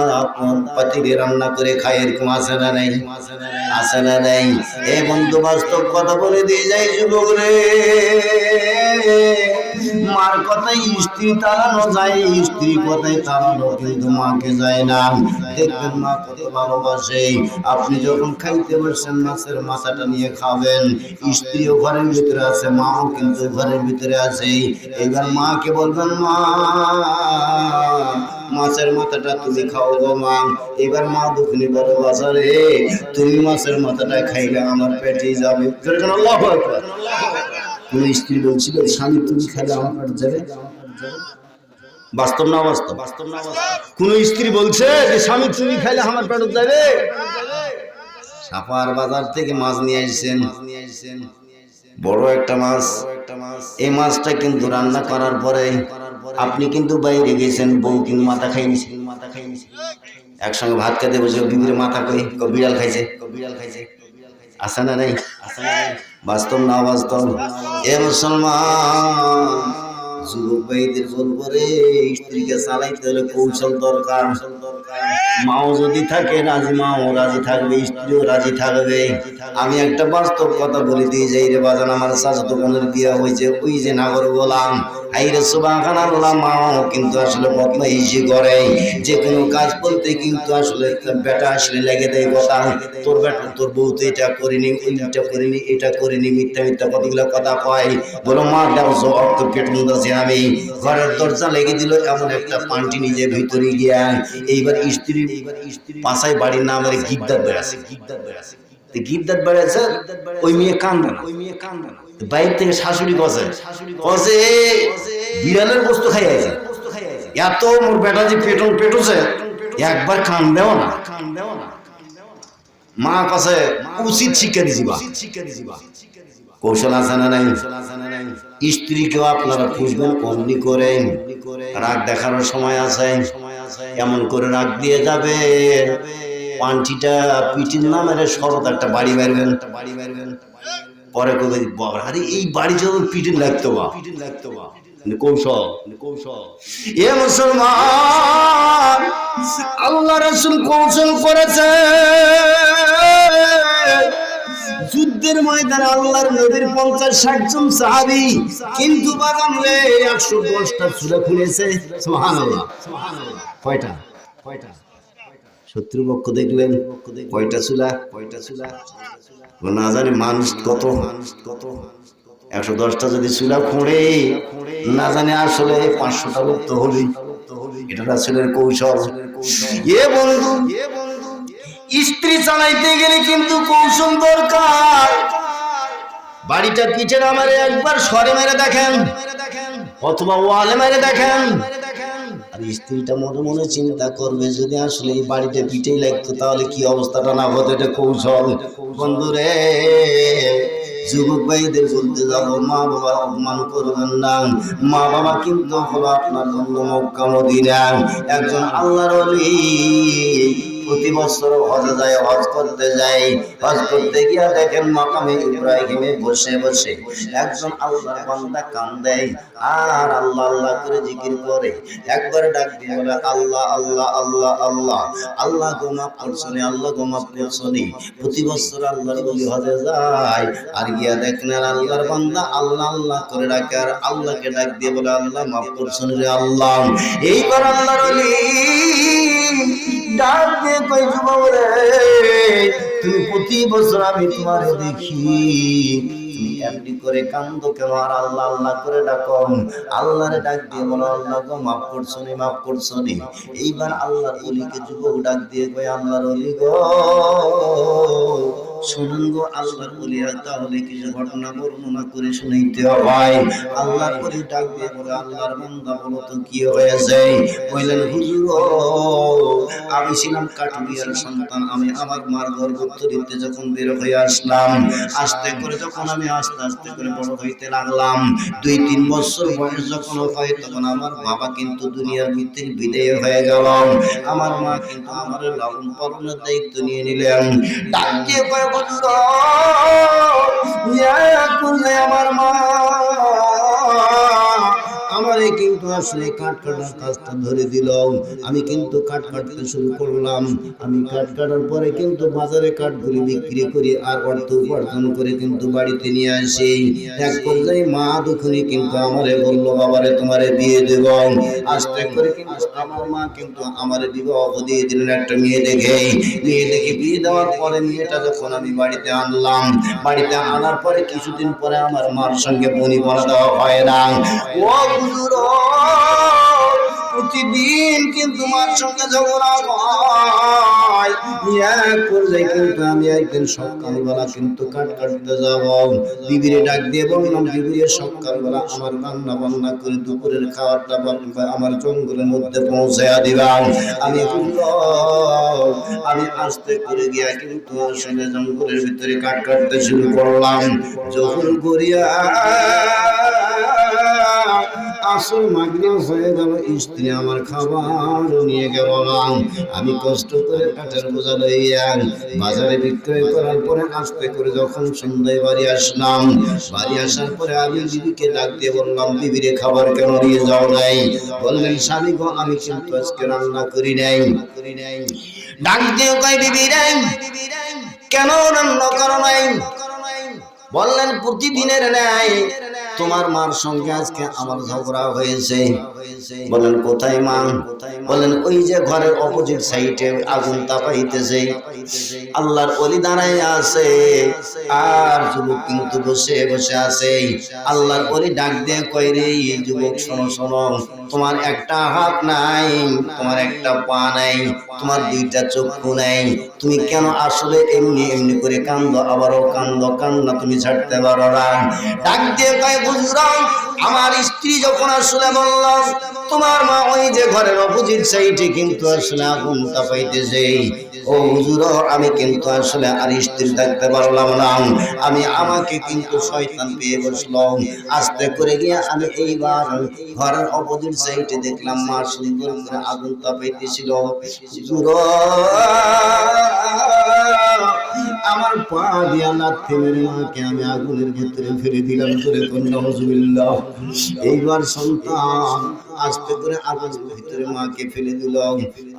পাতিলে রান্না করে খায়, এরকম আছে না নেই? আছে না নেই? এ বন্ধু, বাস্তব কথা বলে দিয়ে যাই যুবক রে, মার কথাই স্ত্রী তাড়ানো যায়, স্ত্রী কথাই তাড়ানো কিন্তু মাকে যায় না। দেখবেন মা কত ভালোবাসে। আপনি যখন খাইতে বসছেন মাছের মাথাটা নিয়ে খাবেন, স্ত্রীও ঘরের ভিতরে আছে, মাও কিন্তু ঘরের ভিতরে আছে। এবার মাকে বলবেন, মা মাছের মাথাটা তুমি খাও গো মা। এবার মা দুঃখিনী বড় বাজারে, তুমি মাছের মাথাটা খাইলে আমার পেটে যাবে। আল্লাহু আকবার। কোন স্ত্রী বলছিল, স্বামী তুমি খাইলে আমার পেটে যাবে? বাস্তব না বাস্তব? কোন স্ত্রী বলছে যে স্বামী তুমি খাইলে আমার পেটে যাবে? সাপার বাজার থেকে মাছ নিয়ে আসছেন, বড় একটা মাছ। এই মাছটা কিন্তু রান্না করার পরে আপনি কিন্তু বাইরে গেছেন, বউ কিন্তু মাথা খাইনি, একসঙ্গে ভাত খেতে বসে বিবির মাথা কই বিড়াল খাইছে, আসে না নেই? বাস্তব না বাস্তব? এ মুসলমান যুবক ভাইদের বলবো রে, স্ত্রীকে চালাইতে হলে কৌশল দরকার। মাও যদি থাকে রাজি, মাও রাজি থাকবে, স্ত্রীও রাজি থাকবে। আমি একটা বাস্তব কথা বলে দিয়ে যাই রে বাজান, আমার চাচাতো বোনের বিয়ে হয়েছে, ওই যে নাগর গোলাম, আইরে সুবহানাল্লাহ, মাও কিন্তু আসলে বদমাইশি করে, যে কোনো কাজ বলতে কিন্তু আসলে বেটা আসলে লেগে দেয় কথা, তোর বেটা তোর বউ তো এটা করিনি, ওইটা করিনি, এটা করিনি, মিথ্যা মিথ্যা কতগুলো কথা কয়। বলো মা দাও জবাব তো পেটুন দাসি। আমি ঘরের দরজা লেগে দিল, এমন একটা পান্টি নিজে ভিতরে গিয়া এইবার স্ত্রী পাশায় বাড়ির নাম গিদ্দার বেড়াছে, গিদ্দার বেড়াচ্ছে, ওই মেয়ে কান্দে না, বাইরে থেকে শাশুড়ি কষে বিড়ালের বস্তু খাই আছে, এত মোর বেটা যে পেটুছে একবার কান দেও না। মা কষে উচিত শিক্ষা দিছিবা, কৌশল আছে না নাই? স্ত্রীকেও আপনারা খুঁজবেন অমনি করে, রাগ দেখানোর সময় আছে, এমন করে রাগ দিয়ে যাবে পান্টিটা পিঠির নামের শরৎ একটা বাড়ি মারবেন, পরে কবে বাবা আরে এই বাড়ি যত পিঠিন লাগতো বা কৌশল। এ মুসলমান, আল্লাহ রাসূল কৌশল করেছে। যুদ্ধের ময়দানে আল্লাহর নবীর 50-60 জন সাহাবী কিন্তু বাগানে 110টা চূড়া খুলেছে। সুবহানাল্লাহ। কয়টা? শত্রুপক্ষ দেখলেন কয়টা চূড়া? না জানি মানুষ কত 110টা যদি চুলা খুঁড়ে না জানি আসলে 500টা লোক তো হবেই। এটা রাসূলের কৌশল। এ বন্ধু, স্ত্রী চালাইতে গেলে কিন্তু কৌশল দরকার। বাড়িটা পিঠে না মেরে একবার সরে মেরে দেখেন, অথবা ওয়ালে মেরে দেখেন। আর স্ত্রীটা মনে মনে চিন্তা করবে, যদি আসলে এই বাড়িতে পিঠেই লাগতো তাহলে কি অবস্থাটা না হতো। এটা কৌশল। বন্ধুরে, যুবক ভাইদের বলতে যাবো, মা বাবা অপমান করবেন না। মা বাবা কিন্তু হলো আপনার জন্য মক্কা মদিনা। একজন আল্লাহর ওলি প্রতি বছর হজে যায়, হজ করতে যায়। হজ করতে গিয়া দেখেন মাকামে ইব্রাহিমে বসে বসে একজন আল্লাহর বান্দা কান্দে আর আল্লাহ আল্লাহ করে জিকির করে। একবার ডাক দিয়ে বলে, আল্লাহ আল্লাহ আল্লাহ আল্লাহ, আল্লাহ গো মাফ করছনি, আল্লাহ গো মাফ করছনি। প্রতি বছর আল্লাহর ওলি হজে যায় আর গিয়া দেখেন আল্লাহর বান্দা আল্লাহ আল্লাহ করে ডাকে আর আল্লাহকে ডাক দিয়ে বলে, আল্লাহ মাফ করছনি রে আল্লাহ। এইবার আল্লাহর ওলি ডাক দিয়ে কই, যুবক রে, তুমি প্রতি বছর আমি তোমারে দেখি, তুমি এমনি করে কান্দো কেন আর আল্লাহ আল্লাহ করে ডাকো? আল্লাহরে ডাক দিয়ে বলো, আল্লাহ গো মাফ করছনি, মাফ করছনি। এইবার আল্লাহর ওলিকে যুবক ডাক দিয়ে কই, আল্লাহর ওলি গো, শুনুন গো, আল্লাহর ওলিরা তাহলে কিছু ঘটনা বর্ণনা করে শুনাইতে হয়। আল্লাহর ওলি ডাক দিয়ে বলে, আল্লাহর বান্দা বলো তো কি হয়েছে? কইলেন, হুজুর আমি ছিলাম কাঠুরিয়ার সন্তান, আমি আমার মার গর্ভোত্তরীতে যখন বের হয়ে আসলাম, আস্তে করে যখন আমি আস্তে আস্তে করে বড় হইতে লাগলাম, 2-3 বছর বয়স যখন হয় তখন আমার বাবা কিন্তু দুনিয়ার ভিতরে বিদায় হয়ে গেল। আমার মা কিন্তু আমার লালন পালনের দায়িত্ব নিয়ে নিলেন। ডাক দিয়ে কয়, হুজুর ইয়া করলে আমার মা আমারে কিন্তু আসলে কাঠ কাটার কাজটা ধরে দিল। আমি কিন্তু কাঠ কাটতে শুরু করলাম। আমি কাঠ কাটার পরে কিন্তু বাজারে কাঠগুলি বিক্রি করি আর অর্থ উপার্জন করে কিন্তু বাড়িতে নিয়ে আসি। এক পর্যায়ে মা দুখুনি কিন্তু আমারে বলল, বাবারে তোমারে বিয়ে দেব। আস্তে করে কিন্তু আমার মা কিন্তু আমারে বিবাহ দিয়ে দিলেন একটা মেয়ে দেখে। মেয়ে দেখে বিয়ে দেওয়ার পরে মেয়েটা যখন আমি বাড়িতে আনলাম, বাড়িতে আনার পরে কিছুদিন পরে আমার মার সঙ্গে বনি বলা দেওয়া হয় না। ও হুজুর, প্রতিদিন কিন্তু মার সঙ্গে ঝগড়া হয়। এক পর্যায়ে কিন্তু আমি একদিন সকালবেলা কিন্তু কাঠ কাটতে যাব, বিবিরে ডাক দিয়ে বললাম, বিবিরে সকালবেলা আমার রান্না বান্না করে দুপুরের খাওয়াটা আমার জঙ্গলের মধ্যে পৌঁছায়া দিলাম। আমি আস্তে করে গিয়া কিন্তু আসলে জঙ্গলের ভিতরে কাঠ কাটতে শুরু করলাম। যখন করিয়া আসল মাগরিব হয়ে গেল, স্ত্রী আমার খাবার নিয়ে গেল না। আমি কষ্ট করে কাঠের বোঝা লইয়া বাজারে বিক্রয় করার পরে আস্তে করে যখন সন্ধ্যায় বাড়ি আসলাম, বাড়ি আসার পরে আমি বিবিকে ডাক দিয়ে বললাম, বিবিরে খাবার কেন নিয়ে যাও নাই? বললেন, স্বামী গো, আমি কিন্তু আজকে রান্না করি নাই। ডাক দিয়ে কই, বিবি রে, কেন রান্না করো নাই? বললেন, প্রতিদিনের ন্যায় তোমার মার সঙ্গে আজকে আমার ঝগড়া হয়েছে। বলেন, কোথায় মা? বলেন, ওই যে ঘরের অপোজিট সাইডে আগুন তাপাইতেছে, আল্লাহর ওলি দাঁড়ায় আছে আর যুবক কিন্তু বসে বসে আছে। আল্লাহর ওলি ডাক দিয়ে কয়, রে যুবক, শোনো শোনো, তোমার একটা হাত নাই, তোমার একটা পা নাই, তোমার 2টা চক্ষু নাই, তুমি কেন আসলে এমনি এমনি করে কান্দো, আবারও কান্দো, কান্না তুমি ছাড়তে পারো না? ডাক দিয়ে কয়, হুজুর আমার স্ত্রী যখন আসলে বলল তোমার মা ওই যে ঘরের অপোজিট সাইডে কিন্তু আসলে আগুন তাপাইতেছে, ও হুজুর আমি কিন্তু আসলে আর স্থির থাকতে পারলাম না, আমি আমাকে কিন্তু শয়তান পেয়ে বসলো। আস্তে করে গিয়ে আমি এইবার ঘরের অপোজিট সাইডে দেখলাম মা সুন্দর করে আগুন তাপাইতেছিল। হুজুর আমার পা দিয়া লাথি মেরে মাকে আমি আগুনের ভিতরে ফেলে দিলাম করে কন্যা হুজুবিল্লাহ। এইবার সন্তান আস্তে করে আগুনের ভিতরে মাকে ফেলে দিল।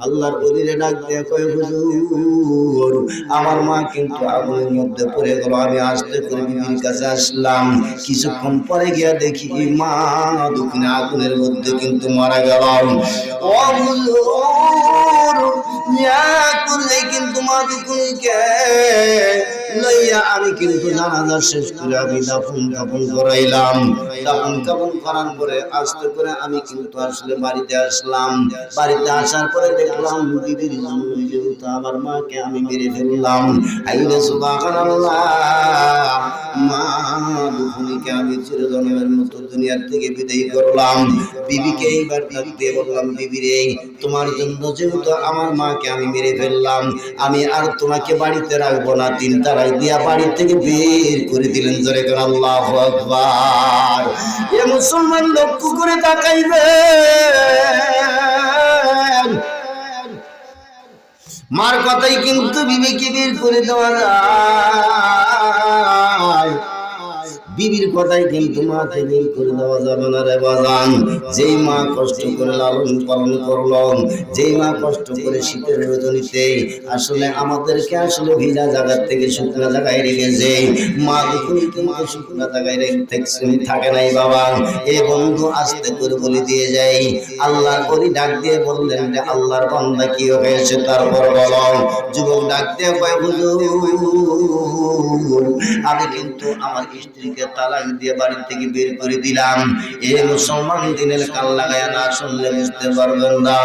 আল্লাহর ওলিরে ডাক দিয়ে কয়, হুজুর আমার মা কিন্তু আগুনের মধ্যে পড়ে গেল। আমি আস্তে করে বিবির কাছে আসলাম, কিছুক্ষণ পরে গিয়া দেখি মা দুখানে আগুনের মধ্যে কিন্তু মারা গেল। ও হুজুর, কিন্তু মা দুখানকে লইয়া আমি কিন্তু জানাজা শেষ করে আমি দাফন কাফন করাইলাম। দাফন কাফন করার পরে আস্তে করে আমি কিন্তু আসলে বাড়িতে আসলাম। বাড়িতে আসার পরে দেখলাম বিবির জন্য যেহেতু আমার মাকে আমি মেরে ফেললাম। আইরে সুবহানাল্লাহ, মা দুখনিকে আমি চিরজন্মের মতো দুনিয়ার থেকে বিদায় করলাম। বিবিকে এইবার ডাক দিয়ে বললাম, বিবি রে, তোমার জন্য যেহেতু আমার মাকে আমি মেরে ফেললাম, আমি আর তোমাকে বাড়িতে রাখবো না। তিন তারাই দিয়া বাড়ি থেকে বের করে দিলেন। জোরে করে আল্লাহু আকবার। এ মুসলমান লক্ষ্য করে তাকাইবেন, মার কথাই কিন্তু বিবিকে বের করে দেওয়া যায়, বিবির কথাই কিন্তু মাকে বের করে দেওয়া যাবে না রে বাজান। যেই মা কষ্ট করে লালন পালন করলো, যেই মা কষ্ট করে শীতের রজনীতে আসলে আমাদেরকে আসলে ভিজা জায়গা থেকে শুকনা জায়গায় রেখেছে, মা দুপুরি কিন্তু শুকনা জায়গায় থাকে নাই বাবা। এ বন্ধু আস্তে করে বলে দিয়ে যাই, আল্লাহর বলি ডাক দিয়ে বললেন যে আল্লাহর বান্দা কি হয়েছে তারপর বলো। যুবক ডাক দিয়ে কয়, হুজুর আমি কিন্তু আমার স্ত্রীকে তালাক দিয়ে বাড়ি থেকে বের করে দিলাম। এই মুসলমান দিনের কাল লাগায় না শুনলে বুঝতে পারবেন না।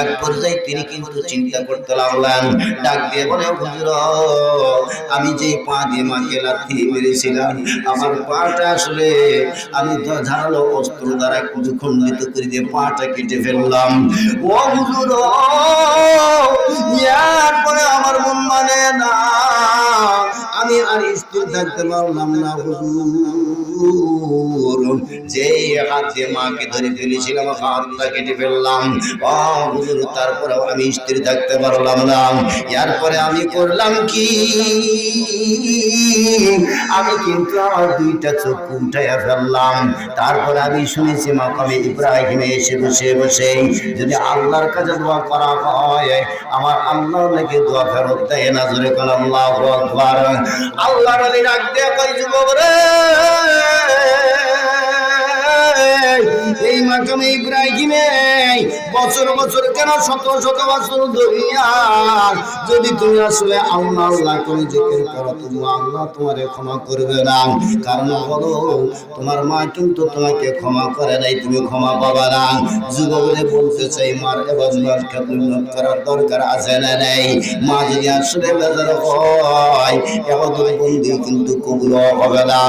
এক পর্যায়ে তিনি কিন্তু চিন্তা করতে লাগলেন, ডাক দিয়ে বলে, হুজুর আমি যে পা দিয়ে মাকে লাথি মেরেছিলাম, আমার পাটা আসলে আমি তো ধারালো অস্ত্র দ্বারা কিছু খণ্ডিত করে দিয়ে পাটা কেটে ফেললাম। ও হুজুর, এরপরে আমার মন মানে না, আমি আর স্থির থাকতে পারলাম না হুজুর। যে হাতে মাকে ধরে ফেলেছিলাম হাতটা কেটে ফেললাম। ও হুজুর, তারপরেও আমি স্থির থাকতে পারলাম না। এরপরে আমি করলাম কি, আমি কিন্তু আমার দুইটা চোখ উঠাইয়া ফেললাম। তারপরে আমি শুনেছি মাকামে ইব্রাহিমে এসে বসে বসে যদি আল্লাহর কাছে দোয়া করা হয়, আমার আল্লাহ নাকি দোয়া ফেরত দেয় না। জোরে কোন আল্লাহু আকবার। আল্লাহর ওলি ডাক দিয়ে কই, যুবক রে, এই মাকামে ইব্রাহিমে বছর বছর কেন শত শত বছর ধরিয়া যদি তুমি আসলে আল্লাহ আল্লাহ করে জিকির করো, তুমি আল্লাহ তোমারে ক্ষমা করবে না। কারণ হলো তোমার মা কিন্তু তোমাকে ক্ষমা করে নাই, তুমি ক্ষমা পাবা না। যুবকরে বলতে চাই, মার এবাদত করার দরকার আছে না নেই? মা যদি আসলে বেজার হয়, এবাদত বন্দি কিন্তু কবুল হবে না।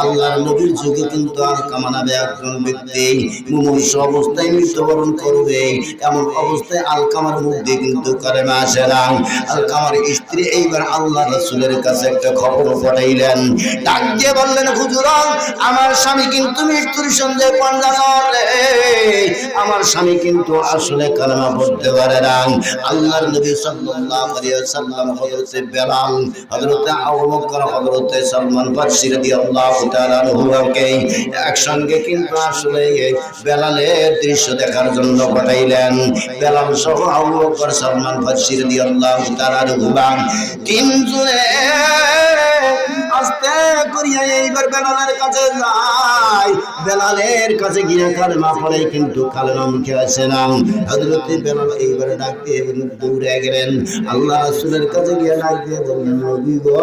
আল্লাহর নবীর যুগে কিন্তু আলকামা নামে একজন ব্যক্তি মুমূর্ষ অবস্থায় মৃত্যুবরণ করবে। এমন অবস্থায় আলকামার মধ্যে কিন্তু কালেমা আসে না। আলকামার স্ত্রী এইবার আল্লাহ রাসূলের কাছে একটা খবর পাঠাইলেন, ডাক দিয়ে বললেন, হুজুর আমার স্বামী কিন্তু মৃত্যুর সন্দেহে পড়ে, আমার স্বামী কিন্তু আসলে কালেমা পড়তে পারে না। আল্লাহর নবী সাল্লাল্লাহু আলাইহি ওয়াসাল্লাম হযরতে বেলাল, হযরতে আবু বকর, হযরতে সালমান ফারসি রাদিয়াল্লাহু তাআলা আনহুকে একসঙ্গে কিন্তু আসলে বেলালের দৃশ্য দেখার জন্য পাঠাইলেন। বেলাল সহ আবু বকর, সালমান ফারসি রাদিয়াল্লাহু তাআলা আনহু তিনজনে আস্তে করিয়া এইবার বেলালের কাছে যায়। বেলালের কাছে গিয়ে কালেমা পড়ে, কিন্তু কালেমা মুখে আসে না। হযরতে বেলাল এইবার ডাক দিয়ে দৌড়ে গেলেন আল্লাহ রাসূলের কাছে, গিয়ে ডাক দিয়ে বললেন, নবী গো,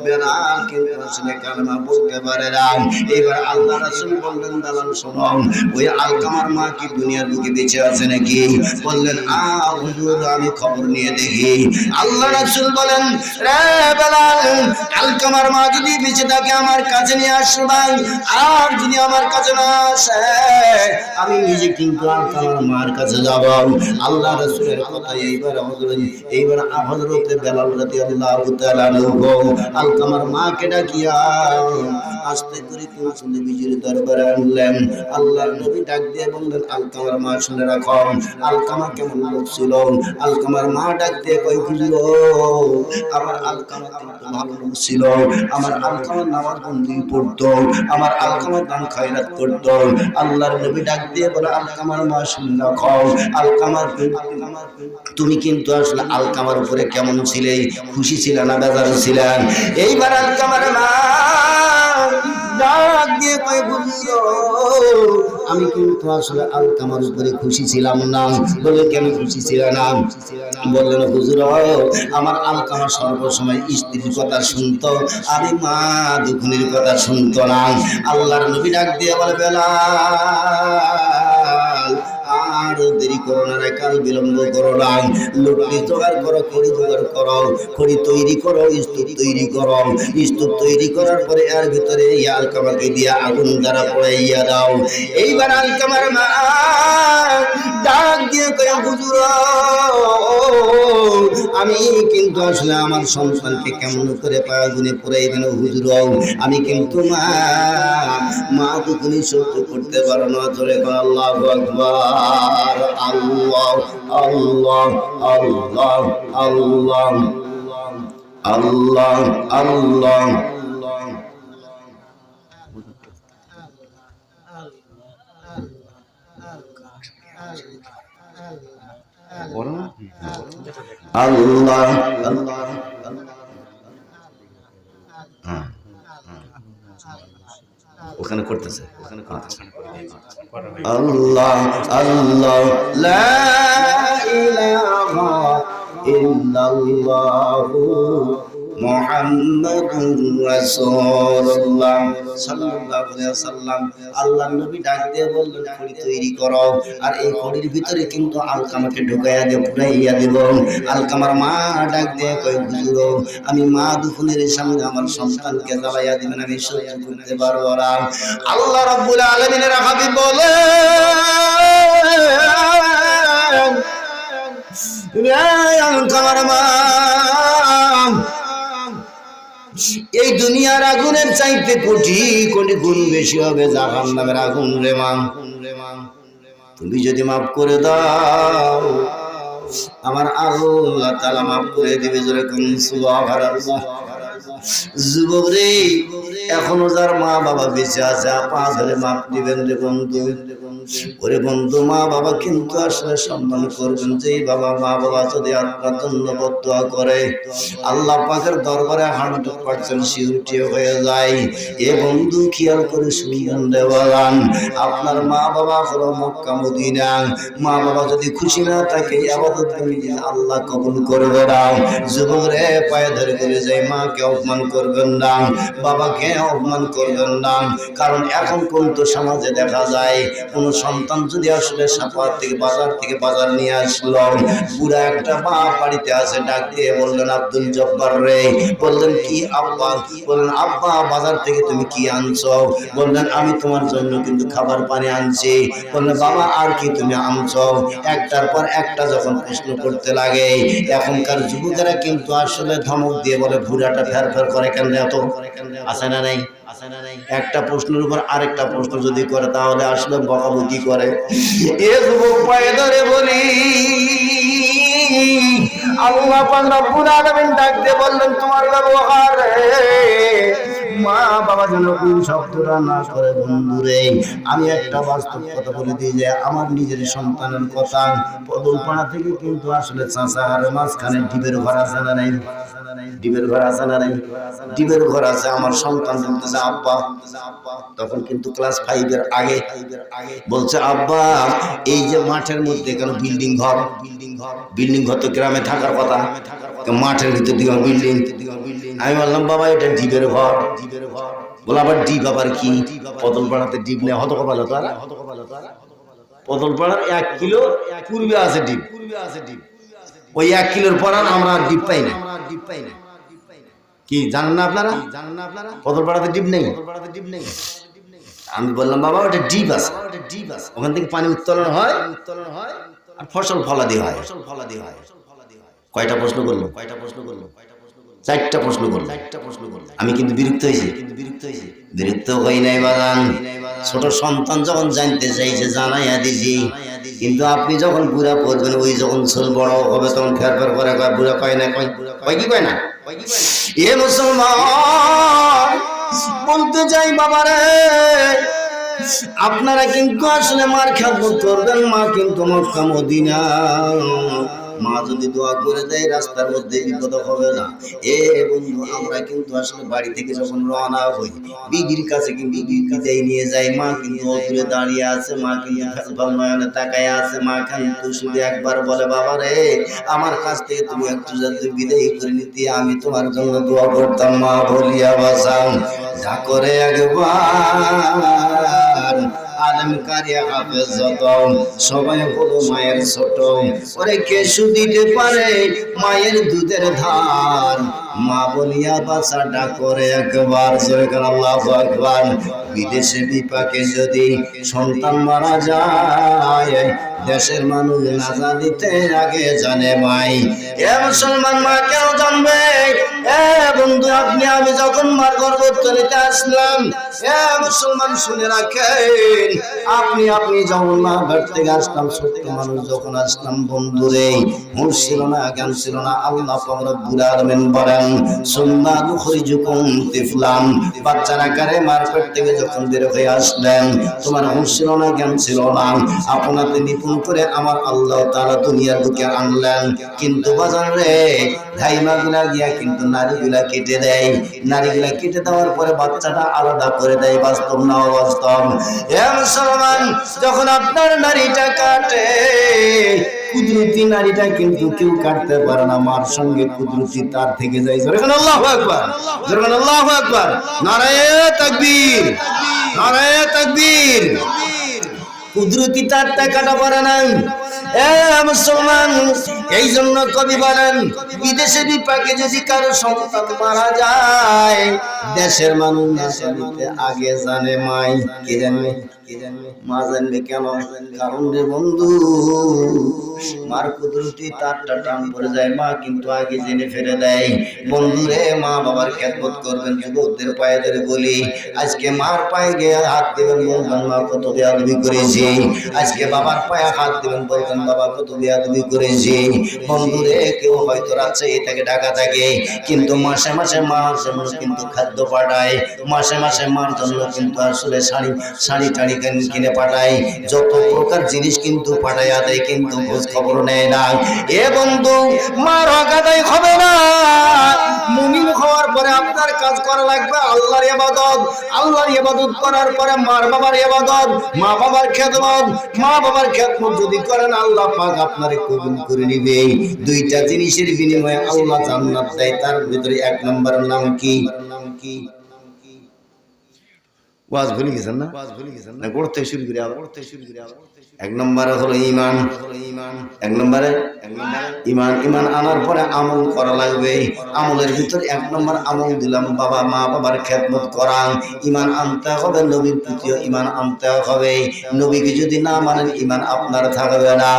বেলাল কিন্তু আসলে কালেমা বলতে পারে না। এইবার আল্লাহ রাসূল বললেন, বেলাল শোনো, ওই আলকামার মা কি দুনিয়ার বুকে বেঁচে আছে নাকি? বললেন, হুজুর আমি খবর নিয়ে দেখি। আল্লাহ রাসূল বলেন, রে বেলাল, আলকামার মা যদি বেঁচে থাকে আমার কাছে নিয়ে আসবেন, আর যদি আমার কাছে না আসে আমি নিজে কিন্তু আলকামার মার কাছে যাব। আল্লাহ রাসূলের কথা এইবার হযরতে বেলাল রাদিয়াল্লাহু তাআলা আনহু আলকামার মাকে ডাকিয়া আস্তে করে কিন্তু নবীজির দরবারে আনলেন। আল্লাহর নবী ডাক দিয়ে বললেন, আলকামার মা শুনে রাখো, আলকামা কেমন লোক ছিল। আলকামার মা ডাক দিয়ে কই, হুজুর আমার আলকামা কিন্তু ভালো লোক ছিল, আমার আলকামা নামাজ বন্দি পড়তো, আমার আলকামার দান খয়রাত করতো। আল্লাহর নবী ডাক দিয়ে বলে, আলকামার মা শুনে রাখো, আলকামার তুমি কিন্তু আসলে আলকামার উপরে কেমন ছিলে, খুশি ছিল না বেজার ছিলেন? এইবার আলকামার মা ডাক দিয়ে কয়, হুজুর আমি কিন্তু আসলে আলকামার উপরে খুশি ছিলাম না। বলে কেন খুশি ছিল না? বললেন হুজুর আমার আলকামা সর্বসময় স্ত্রীর কথা শুনতো, আমি মা দুখনির কথা শুনতো না। আল্লাহর নবী ডাক দিয়ে বলে বেলাল আর দেরি করো না, কাল বিলম্ব করো না, লুটলি জোগাড় করো, খড়ি জোগাড় করো, খড়ি তৈরি করো, স্তূপ তৈরি করো, স্তূপ তৈরি করার পরে এর ভিতরে আলকামাকে দিয়ে আগুন দ্বারা পড়াইয়া দাও। এইবার আলকামার মা ডাক দিয়ে কয়া হুজুর আমি কিন্তু আসলে আমার সন্তানকে কেমন করে আগুনে পড়াইবেন হুজুর, আমি কিন্তু মা দুগুনি সহ্য করতে পারো না। ধরে আল্লাহু আকবার, আল্লাহ আল্লাহ আল্লাহ আল্লাহ আল্লাহ আল্লাহ। আল্লাহ ওখানে করতেছে, ওখানে করতেছে আল্লাহ আল্লাহ লা ইলাহা ইল্লাল্লাহু মুহাম্মাদুর রাসূলুল্লাহ সাল্লাল্লাহু আলাইহি ওয়াসাল্লাম। আল্লাহর নবী ডাক দিয়ে বললেন খড়ি তৈরি করো, আর এই খড়ির ভিতরে কিন্তু আলকামাকে ঢুকাইয়া দিয়ে পুরাইয়া দেব। আলকামার মা ডাক দিয়ে কয় হুজুর আমি মা দুখনের সামনে আমার সন্তানকে জ্বালাইয়া দিবেন, আমি সহ্য করতে পারবো না। আল্লাহ রাব্বুল আলামিনের হাবিব বলে আলকামার মা এই দুনিয়ার আগুনের চাইতে কোটি কোটি গুণ বেশি হবে জাহান্নামের আগুন রে মা। তুমি যদি মাফ করে দাও আমার আল্লাহ তাআলা মাফ করে দিবে। যেরকম সুবহানাল্লাহ। যুবক রে এখনো যার মা বাবা বেঁচে আছে আপা ধরে মাপ দিবেন রে বন্ধু। ওরে বন্ধু মা বাবা কিন্তু আসলে সম্মান করবেন। যেই বাবা মা বাবা যদি আপনার জন্য বদদুয়া করে আল্লাহ পাকের দরবারে 100% সিউরিটি হয়ে যায়। এ বন্ধু খেয়াল করে শুনবেন রে বাগান, আপনার মা বাবা হলো মক্কা মদিনা। মা বাবা যদি খুশি না থাকে ইবাদত বন্দেগি আল্লাহ কবুল করবে না। যুবক রে পায়ে ধরে বলে যায় মাকে অপমান করবেন না, বাবাকে অপমান করবেন না। কারণ এখন পর্যন্ত সমাজে দেখা যায় কোন সন্তান যদি আসলে সাপার থেকে বাজার নিয়ে আসলো, বুড়া একটা মা বাড়িতে আছে, ডাক দিয়ে বললেন আব্দুল জব্বার রে, বললেন কি আব্বা? বললেন আব্বা বাজার থেকে তুমি কি আনছো? বললেন আমি তোমার জন্য কিন্তু খাবার পানি আনছি। বললেন বাবা আর কি তুমি আনছো? একটার পর একটা যখন প্রশ্ন করতে লাগে এখনকার যুবকেরা কিন্তু আসলে ধমক দিয়ে বলে বুড়াটা ফের ফের করে কেন, এত আছে না নাই? একটা প্রশ্নের উপর আরেকটা প্রশ্ন যদি করে তাহলে আসলে বকাবকি করে। এ যুবক পায়ে ধরে বলি আল্লাহ পাক রব্বুল আলামিন ডাক দিয়ে বললেন তোমার ব্যবহার মা বাবা যেন কোন শব্দটা না করে। বন্ধুরে আমি একটা বাস্তব কথা বলে দিই যে আমার নিজের সন্তানের কথা, পদলপাড়া থেকে কিন্তু আসলে চাষার মাঝখানে ডিবের ঘর আছে না নাই? ডিবের ঘর আছে না নাই? ডিবের ঘর আছে। আমার সন্তান বলতেছে আব্বা, তখন কিন্তু ক্লাস 5 এর আগে, বলছে আব্বা এই যে মাঠের মধ্যে কেন বিল্ডিং ঘর তো গ্রামে থাকার কথা, মাঠের ভিতর দিকে বিল্ডিং। আমি বললাম বাবা এটা ডিবের ঘর। বলে আবার ডিপ আবার কি? পদলপাড়াতে ডিপ নেই, হতকপালা তো। পদলপাড়ার 1 কিলো পূর্বে আছে ডিপ, ওই 1 কিলোর পর আমরা ডিপ পাই না। কি জানেন না আপনারা? পদলপাড়াতে ডিপ নেই। আমি বললাম বাবা ওটা ডিপ আছে, ওখান থেকে পানি উত্তোলন হয় আর ফসল ফলাদি হয়। কয়টা প্রশ্ন করলো? 4টা প্রশ্ন করলো। আমি কিন্তু বিরক্ত হয়েছি। বিরক্ত হই নাই বাগান। ছোট সন্তান যখন জানতে চাইছে জানাইয়া দিছি, কিন্তু আপনি যখন বুড়া পড়বেন ওই যখন ছোট বড় হবে তখন ফের ফের করে বুড়া পায় না, কয় কি পায় না। এ মুসলমান বলতে চাই বাবারে আপনারা কিন্তু আসলে মার খেদমত করবেন। মা কিন্তু মক্কা মদিনা, মা যদি দোয়া করে দেয় রাস্তার মধ্যে বিপদ হবে না। এ বন্ধু, আমরা কিন্তু আসলে বাড়ি থেকে যখন রওনা হই, বিবির কাছে কিন্তু বিদায় নিয়ে যাই, মা কিন্তু দূরে দাঁড়িয়ে আছে, মা কিন্তু ফেলফল নয়নে তাকায় আছে, মা কিন্তু শুধু একবার বলে, বাবা রে, আমার কাছ থেকে তুমি একটু যদি বিদায় করে নিতে, আমি তোমার জন্য দোয়া করতাম। মা বলিয়া বাসাম যা করে একবার আলেম কারিয়া হাফেজ যত সবাই হলো মায়ের ছোট, ওরে কে দিতে পারে মায়ের দুধের ধার। মা বলিয়া বাচ্চাটা করে একবার, জোরে করে আল্লাহু আকবার। বিদেশে বিপাকে যদি সন্তান মারা যায়, দেশের মানুষ না জানিতে আগে জানে মাই। এ মুসলমান, মা কেন জানবে? এ বন্ধু, আপনি আমি যখন মার গর্ভস্থলীতে আসলাম, এ মুসলমান শুনে রাখেন, আপনি যখন মা ঘর থেকে আসলাম, ছোট্ট মানুষ যখন আসলাম, বন্ধুরে হুঁশ ছিল না, জ্ঞান ছিল না। আল্লাহ পাক রব্বুল আলামিন বলেন, সুম্মা নুখরিজুকুম তিফলান, বাচ্চার আকারে মার পেট থেকে যখন বের হয়ে আসলেন, তোমার হুঁশ ছিল না, জ্ঞান ছিল না, আপনাকে নিপুণ করে আমার আল্লাহ তাআলা দুনিয়ার বুকে আনলেন। কিন্তু বাজার রে, ধাইমাগুলা গিয়া কিন্তু নারীগুলা কেটে দেয়, নারীগুলা কেটে দেওয়ার পরে বাচ্চাটা আলাদা করে দেয়। বাস্তব না অবাস্তব? এ মুসলমান, যখন আপনার নারীটা কাটে, কুদরতি নারীটা কিন্তু কেউ কাটতে পারে না, মার সঙ্গে কুদরতি তার থেকে যায়। আল্লাহু আকবার, আল্লাহু আকবার, নারায়ে তাকবীর, নারায়ে তাকবীর। কুদরতি তারটা কাটা পারে না। এ মুসলমান, এই জন্য কবি বলেন, বিদেশে বিপাকে যদি কারো সন্তান মারা যায়, দেশের মানুষ না জানিতে আগে জানে মাই। কে জানবে? মা জানবে। কেন? কারণ রে বন্ধু, মার কুদরতি তারটা টান পড়ে যায়, মা কিন্তু আগে জেনে ফেলে দেয়। বন্ধুরে, মা বাবার খেদমত করবেন। যুবকদের পায়ে ধরে বলি, আজকে মার পায়ে গিয়ে হাত দিবেন, বলবেন মা কত বেয়াদবি করেছি। আজকে বাবার পায়ে হাত দিবেন, বলবেন বাবা কত বেয়াদবি করেছি। বন্ধুরে, কেউ হয়তো রাজশাহী থেকে ঢাকা থাকে, কিন্তু মাসে মাসে মার জন্য কিন্তু খাদ্য পাঠায়, মাসে মাসে মার জন্য কিন্তু আসলে শাড়ি টাড়ি কিনে পাঠায়, যত প্রকার জিনিস কিন্তু পাঠাইয়া দেয়, কিন্তু খোঁজ খবর নেয় না। এ বন্ধু, মার হক আদায় হবে না। মুমিন হওয়ার পরে আপনার কাজ করা লাগবে আল্লাহর ইবাদত। আল্লাহর ইবাদত করার পরে মার বাবার ইবাদত, মা বাবার খেদমত। মা বাবার খেদমত যদি করেন, আল্লাহ পাক আপনারে কবুল করে নিবে। দুইটা জিনিসের বিনিময়ে আল্লাহ জান্নাত দেয়। তার ভিতরে এক নম্বরের নাম কি? ওয়াজ ভুলে গেছেন না? করতে শুরু করে আবার এক নম্বরে হলো ঈমান। এক নম্বরে ঈমান। ঈমান আনার পরে আমল করা লাগবে। আমলের ভিতর এক নম্বর আমল দিলাম, বাবা মা বাবার খেদমত করা। ঈমান আনতে হবে, নবীর প্রতিও ঈমান আনতে হবে। নবীকে যদি না মানেন, ঈমান আপনার থাকবে না।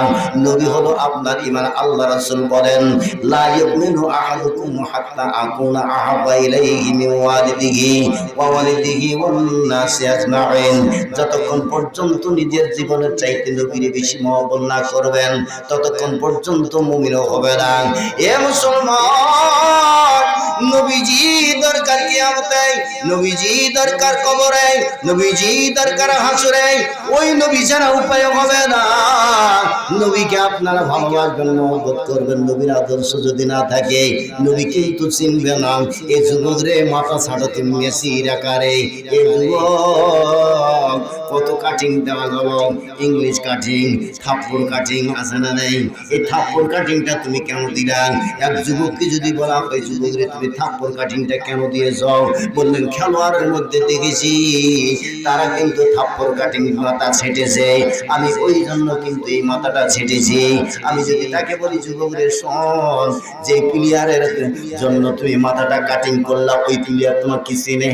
নবী হলো আপনার ঈমান। আল্লাহ রাসূল বলেন, লা ইউমিনু আহাদুকুম হাত্তা আকুনা আহাব্বা ইলাইহি মিন ওয়ালিদিহি ওয়া ওয়ালিদিহি ওয়ান নাসি আজমাইন। যতক্ষণ পর্যন্ত নিজের জীবনের চাইতে নবীর বেশি মহব্বত না করবেন, ততক্ষণ পর্যন্ত মুমিন হবে না। এ মুসলমান, নবীজি দরকার কিয়ামতে, নবীজি দরকার কবরে, নবীজি দরকার হাসরে। ওই নবী ছাড়া উপায় হবে না। নবীকে আপনারা ভালোবাসবেন, মহব্বত করবেন। নবীর আদর্শ যদি না থাকে, নবী কিন্তু চিনবে না। এই যুবক রে, মাথা ছাড়ো তুমি মেসির আকারে। এই যুবক, কত কাটিং দেওয়া গেল, ইংলিশ কাটিং, থাপ্পড় কাটিং আছে না নেই? এই থাপ্পড় কাটিংটা তুমি কেন দিলা? এক যুবককে যদি বলা হয়, যুবক রে তুমি থাপ্পড় কাটিংটা কেন দিয়েছ? বললেন, খেলোয়াড়ের মধ্যে দেখেছি তারা কিন্তু থাপ্পড় কাটিং মাথা ছেটেছে, আমি ওই জন্য কিন্তু এই মাথাটা ছেটেছি। আমি যদি তাকে বলি, যুবক রে শোন, যে প্লেয়ারের জন্য তুমি মাথাটা কাটিং করলা, ওই প্লেয়ার তোমার কি চিনে?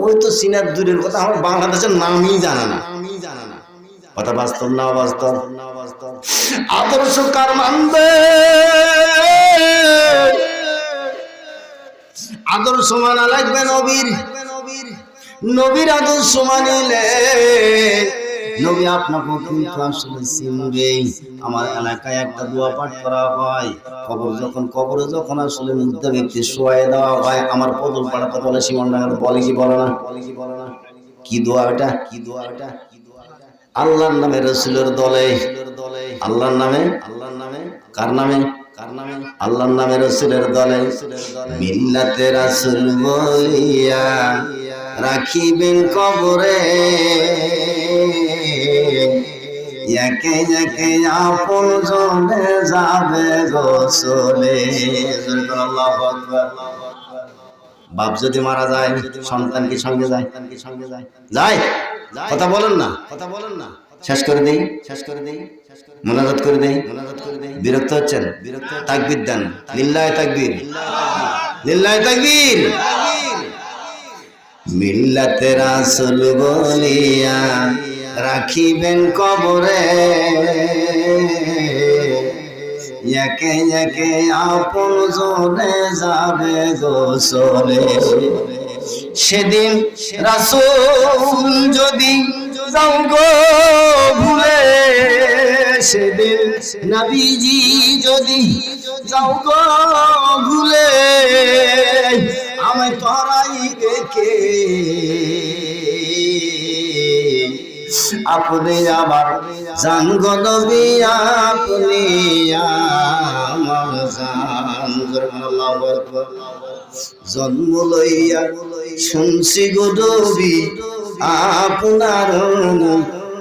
ওই তো সিনার দূরের কথা, আমার বাংলাদেশের নামই জানা না। কথা বাস্তব না অবাস্তব? আদর্শ কার মানবে? আদর্শ মানা লাগবে নবীর। নবীর আদর্শ মানিলে নবী আপনাকে কিন্তু আসলে চিনবে। আমার এলাকায় একটা দোয়া পাঠ করা হয়, কবরে যখন আসলে মৃত ব্যক্তি শোয়াই দেওয়া হয়, আমার পদল পাড়াতে বলে, সীমন ডাঙ্গাতে বলে কি বলে না? কি দোয়া এটা? আল্লাহর নামে রাসূলের দলে, আল্লাহর নামে কার নামে আল্লাহর নামে রাসূলের দলে মিল্লাতে রাসূল বলিয়া রাখিবেন কবরে, একে একে আপন জনে যাবে গোসলে। আল্লাহু আকবার। বাপ যদি মারা যায় সন্তান কি সঙ্গে যায়? যায়? কথা বলেন না, শেষ করে দেই, মোনাজাত করে দেই। বিরক্ত হচ্ছেন? তাকবীর দেন। লিল্লাহি তাকবীর, লিল্লাহি তাকবীর। মিল্লাতে রাসূল বলিয়া রাখিবেন কবরে, একে একে আপন জনে যাবে গোসলে। সেদিন রাসূল যদি যাও গো ভুলে, সেদিন নবীজি যদি যাও গো ভুলে, আমি তোরাই দেখে আপনি আমার জান গো নবী, আপনি আমার জান। আল্লাহু আকবার। জন্ম লইয়া শুনছি গো নবী আপনার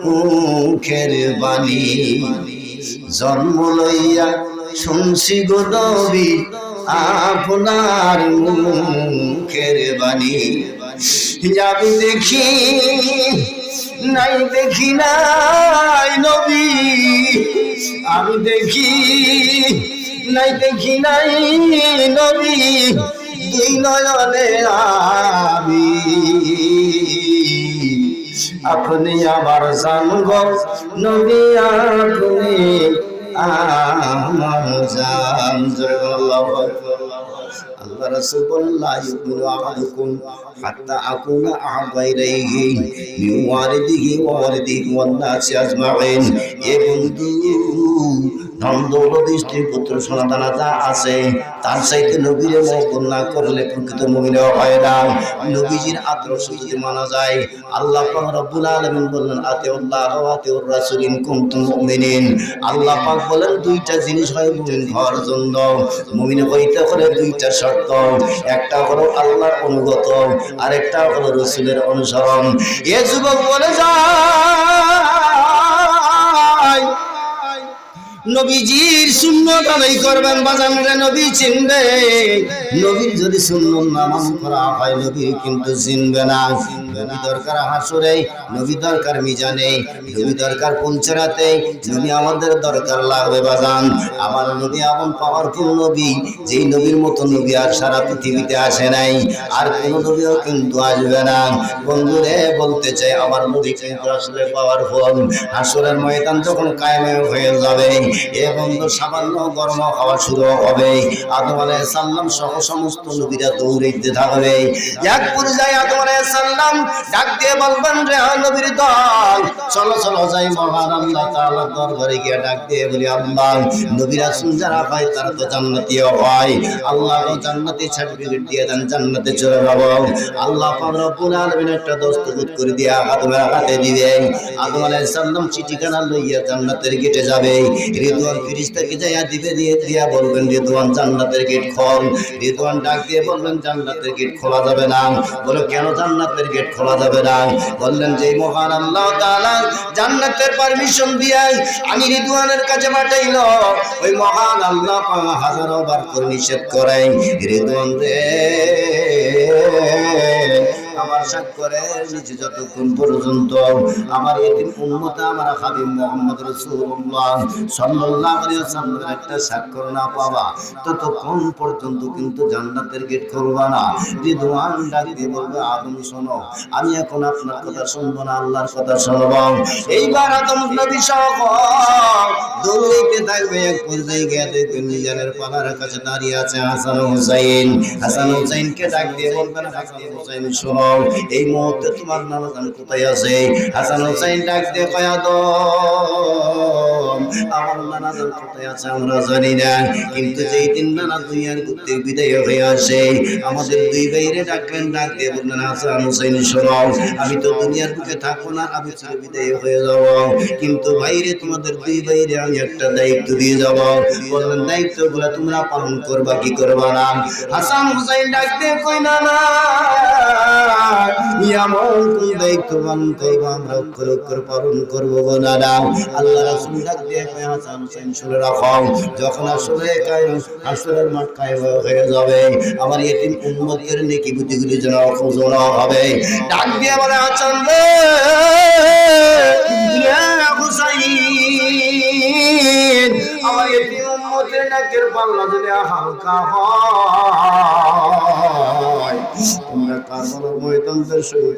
মুখের বাণী, জন্ম লইয়া শুনছি গো নবী আপনার মুখের বাণী। আমি দেখি নাই, দেখি নাই নবী, আমি দেখি নাই, দেখি নাই নবী, দুই নয়নে আমি আপনি আমার জান গো নবী, আপনি আমার জান। আল্লাহু আকবার। আল্লাহ রাসূল বলেন লা ইউমিনু আহাদুকুম হাত্তা আকুনা আহাব্বা ইলাইহি মিন ওয়ালিদিহি ওয়া ওয়ালিদিহি ওয়ান নাসি আজমাইন। এ বন্ধু, ধন দৌলত স্ত্রী পুত্র সন্তান যা আছে তার চাইতে নবীর মহব্বত না করলে প্রকৃত মুমিন হয় না। নবীজির আদর্শ যদি মানা যায়, আল্লাহ পাক রব্বুল আলামিন বললেন আতিউল্লাহ ওয়া আতিউর রাসূল ইন কুনতুম মুমিনিন। আল্লাহ পাক বলেন দুইটা জিনিস হয় মুমিন হওয়ার জন্য। মুমিন হইতে হলে দুইটা শর্ত, একটা হলো আল্লাহর অনুগত, আর একটা হলো রাসূলের অনুসরণ। এ যুবক বলে যায় নবীজির সুন্নাত আদায় করবেন, বাজানরা নবী চিনবে। নবীর যদি সুন্নাত নামাজ করা হয় নবী কিন্তু চিনবে না। নবী দরকার হাসরে, নবী দরকার মিজানে, নবী দরকার পুলচেরাতে, নবী আমাদের দরকার লাগবে বাজান। আমার নবী এমন পাওয়ারফুল নবী, যেই নবীর মতো নবী আর সারা পৃথিবীতে আসে নাই, আর কোন নবীও কিন্তু আসবে না। বন্ধুরে বলতে চাই আমার নবী কিন্তু আসলে পাওয়ারফুল। হাসরের ময়দান যখন কায়েম হয়ে যাবে, এ বন্ধু সামান্য গরম খাওয়া শুরু হবে, আদম আলাইহিস সালাম সহ সমস্ত নবীরা দৌড়াইতে থাকবে। এক পর্যায়ে আদম আলাইহিস সালাম ডাক দিয়ে বলবেন, রে নবীর দল, চলো চলো যাই মহান আল্লাহ তাআলার দরবারে গিয়ে ডাক দিয়ে বলি, আল্লাহ নবী রাসূল যারা হয় তারা তো জান্নাতীও হয়, আল্লাহ জান্নাতি সার্টিফিকেট দিয়ে দেন, জান্নাতে চলে যাব। আল্লাহ পাক রব্বুল আলামিন একটা দস্তখত করে দিয়ে আদমের হাতে দিবে। আদম আলাইহিস সালাম চিঠিখানা লইয়া জান্নাতের গেটে যাবে। রিদওয়ান ফেরেশতাকে যাইয়া দিবে, দিয়ে দিয়া বলবেন, রিদওয়ান জান্নাতের গেট খোল। রিদওয়ান ডাক দিয়ে বললেন, জান্নাতের গেট খোলা যাবে না। বলে কেন জান্নাতের গেট খোলা যাবে না? বললেন যে মহান আল্লাহ তাআলা জান্নাতের পারমিশন দিয়ে আমি রিদওয়ানের কাছে পাঠাইল, ওই মহান আল্লাহ হাজারো বার করে নিষেধ করেন, রিদওয়ান রে আমার স্বাক্ষরের নিচে যতক্ষণ পর্যন্ত আমার এতিম উম্মত আমার হাবিব মুহাম্মদ রাসূলুল্লাহ সাল্লাল্লাহু আলাইহি ওয়াসাল্লামের একটা স্বাক্ষর না পাবা, ততক্ষণ পর্যন্ত কিন্তু জান্নাতের গেট খুলবা না। রিদওয়ান ডাক দিয়ে বলবে, আদম শোনো, আমি এখন আপনার কথা শুনবো না, আল্লাহর কথা শুনবো। এইবার আদম নবী সহ দৌড়াইতে থাকবে। এক পর্যায়ে গিয়ে দেখবেন মিজানের পালার কাছে দাঁড়িয়ে আছে হাসান হুসাইন। হাসান হুসাইনকে ডাক দিয়ে বলবেন, হাসান হুসাইন শোনো, এই মুহূর্তে তোমার নানা জান কোথায় আছে? হাসান হুসাইন ডাক দিয়ে কয়, আদম আমার নানা যান কোথায় আছে আমরা জানি না, কিন্তু যেই দিন নানা দুনিয়ার করতে বিদায় হয়ে আসে আমাদের দুই ভাইরে ডাকলেন, ডাক দিয়ে বললেন হাসান হোসেন শোনো, আমি তো দুনিয়ার বুকে থাকবো না, আমি চির বিদায় হয়ে যাব, কিন্তু ভাইরে তোমাদের দুই ভাইরে আমি একটা দায়িত্ব দিয়ে যাব। বললেন দায়িত্বগুলো তোমরা পালন করবা কি করবা না? হাসান হোসেন ডাক দিয়ে কই না না এমন কোন দায়িত্ব পালন করবো আমরা অক্ষর অক্ষর পালন করবো না না। আল্লাহ রাসূল ডাক দিয়ে কই হাসান হোসেন শুনে রাখো, যখন আসলে আসরের মাঠ কায়েম হয়ে যাবে আমার এতিম উম্মতের নেকি বুদ্ধিগুলি যেন খোঁজা হবে। ডাক দিয়ে বলে হাসান রে ইয়া হুসাইন, আমার এতিম উম্মতের নেকের পাল্লা যদি হালকা হয় তোমরা কারবালার ময়দানের শহীদ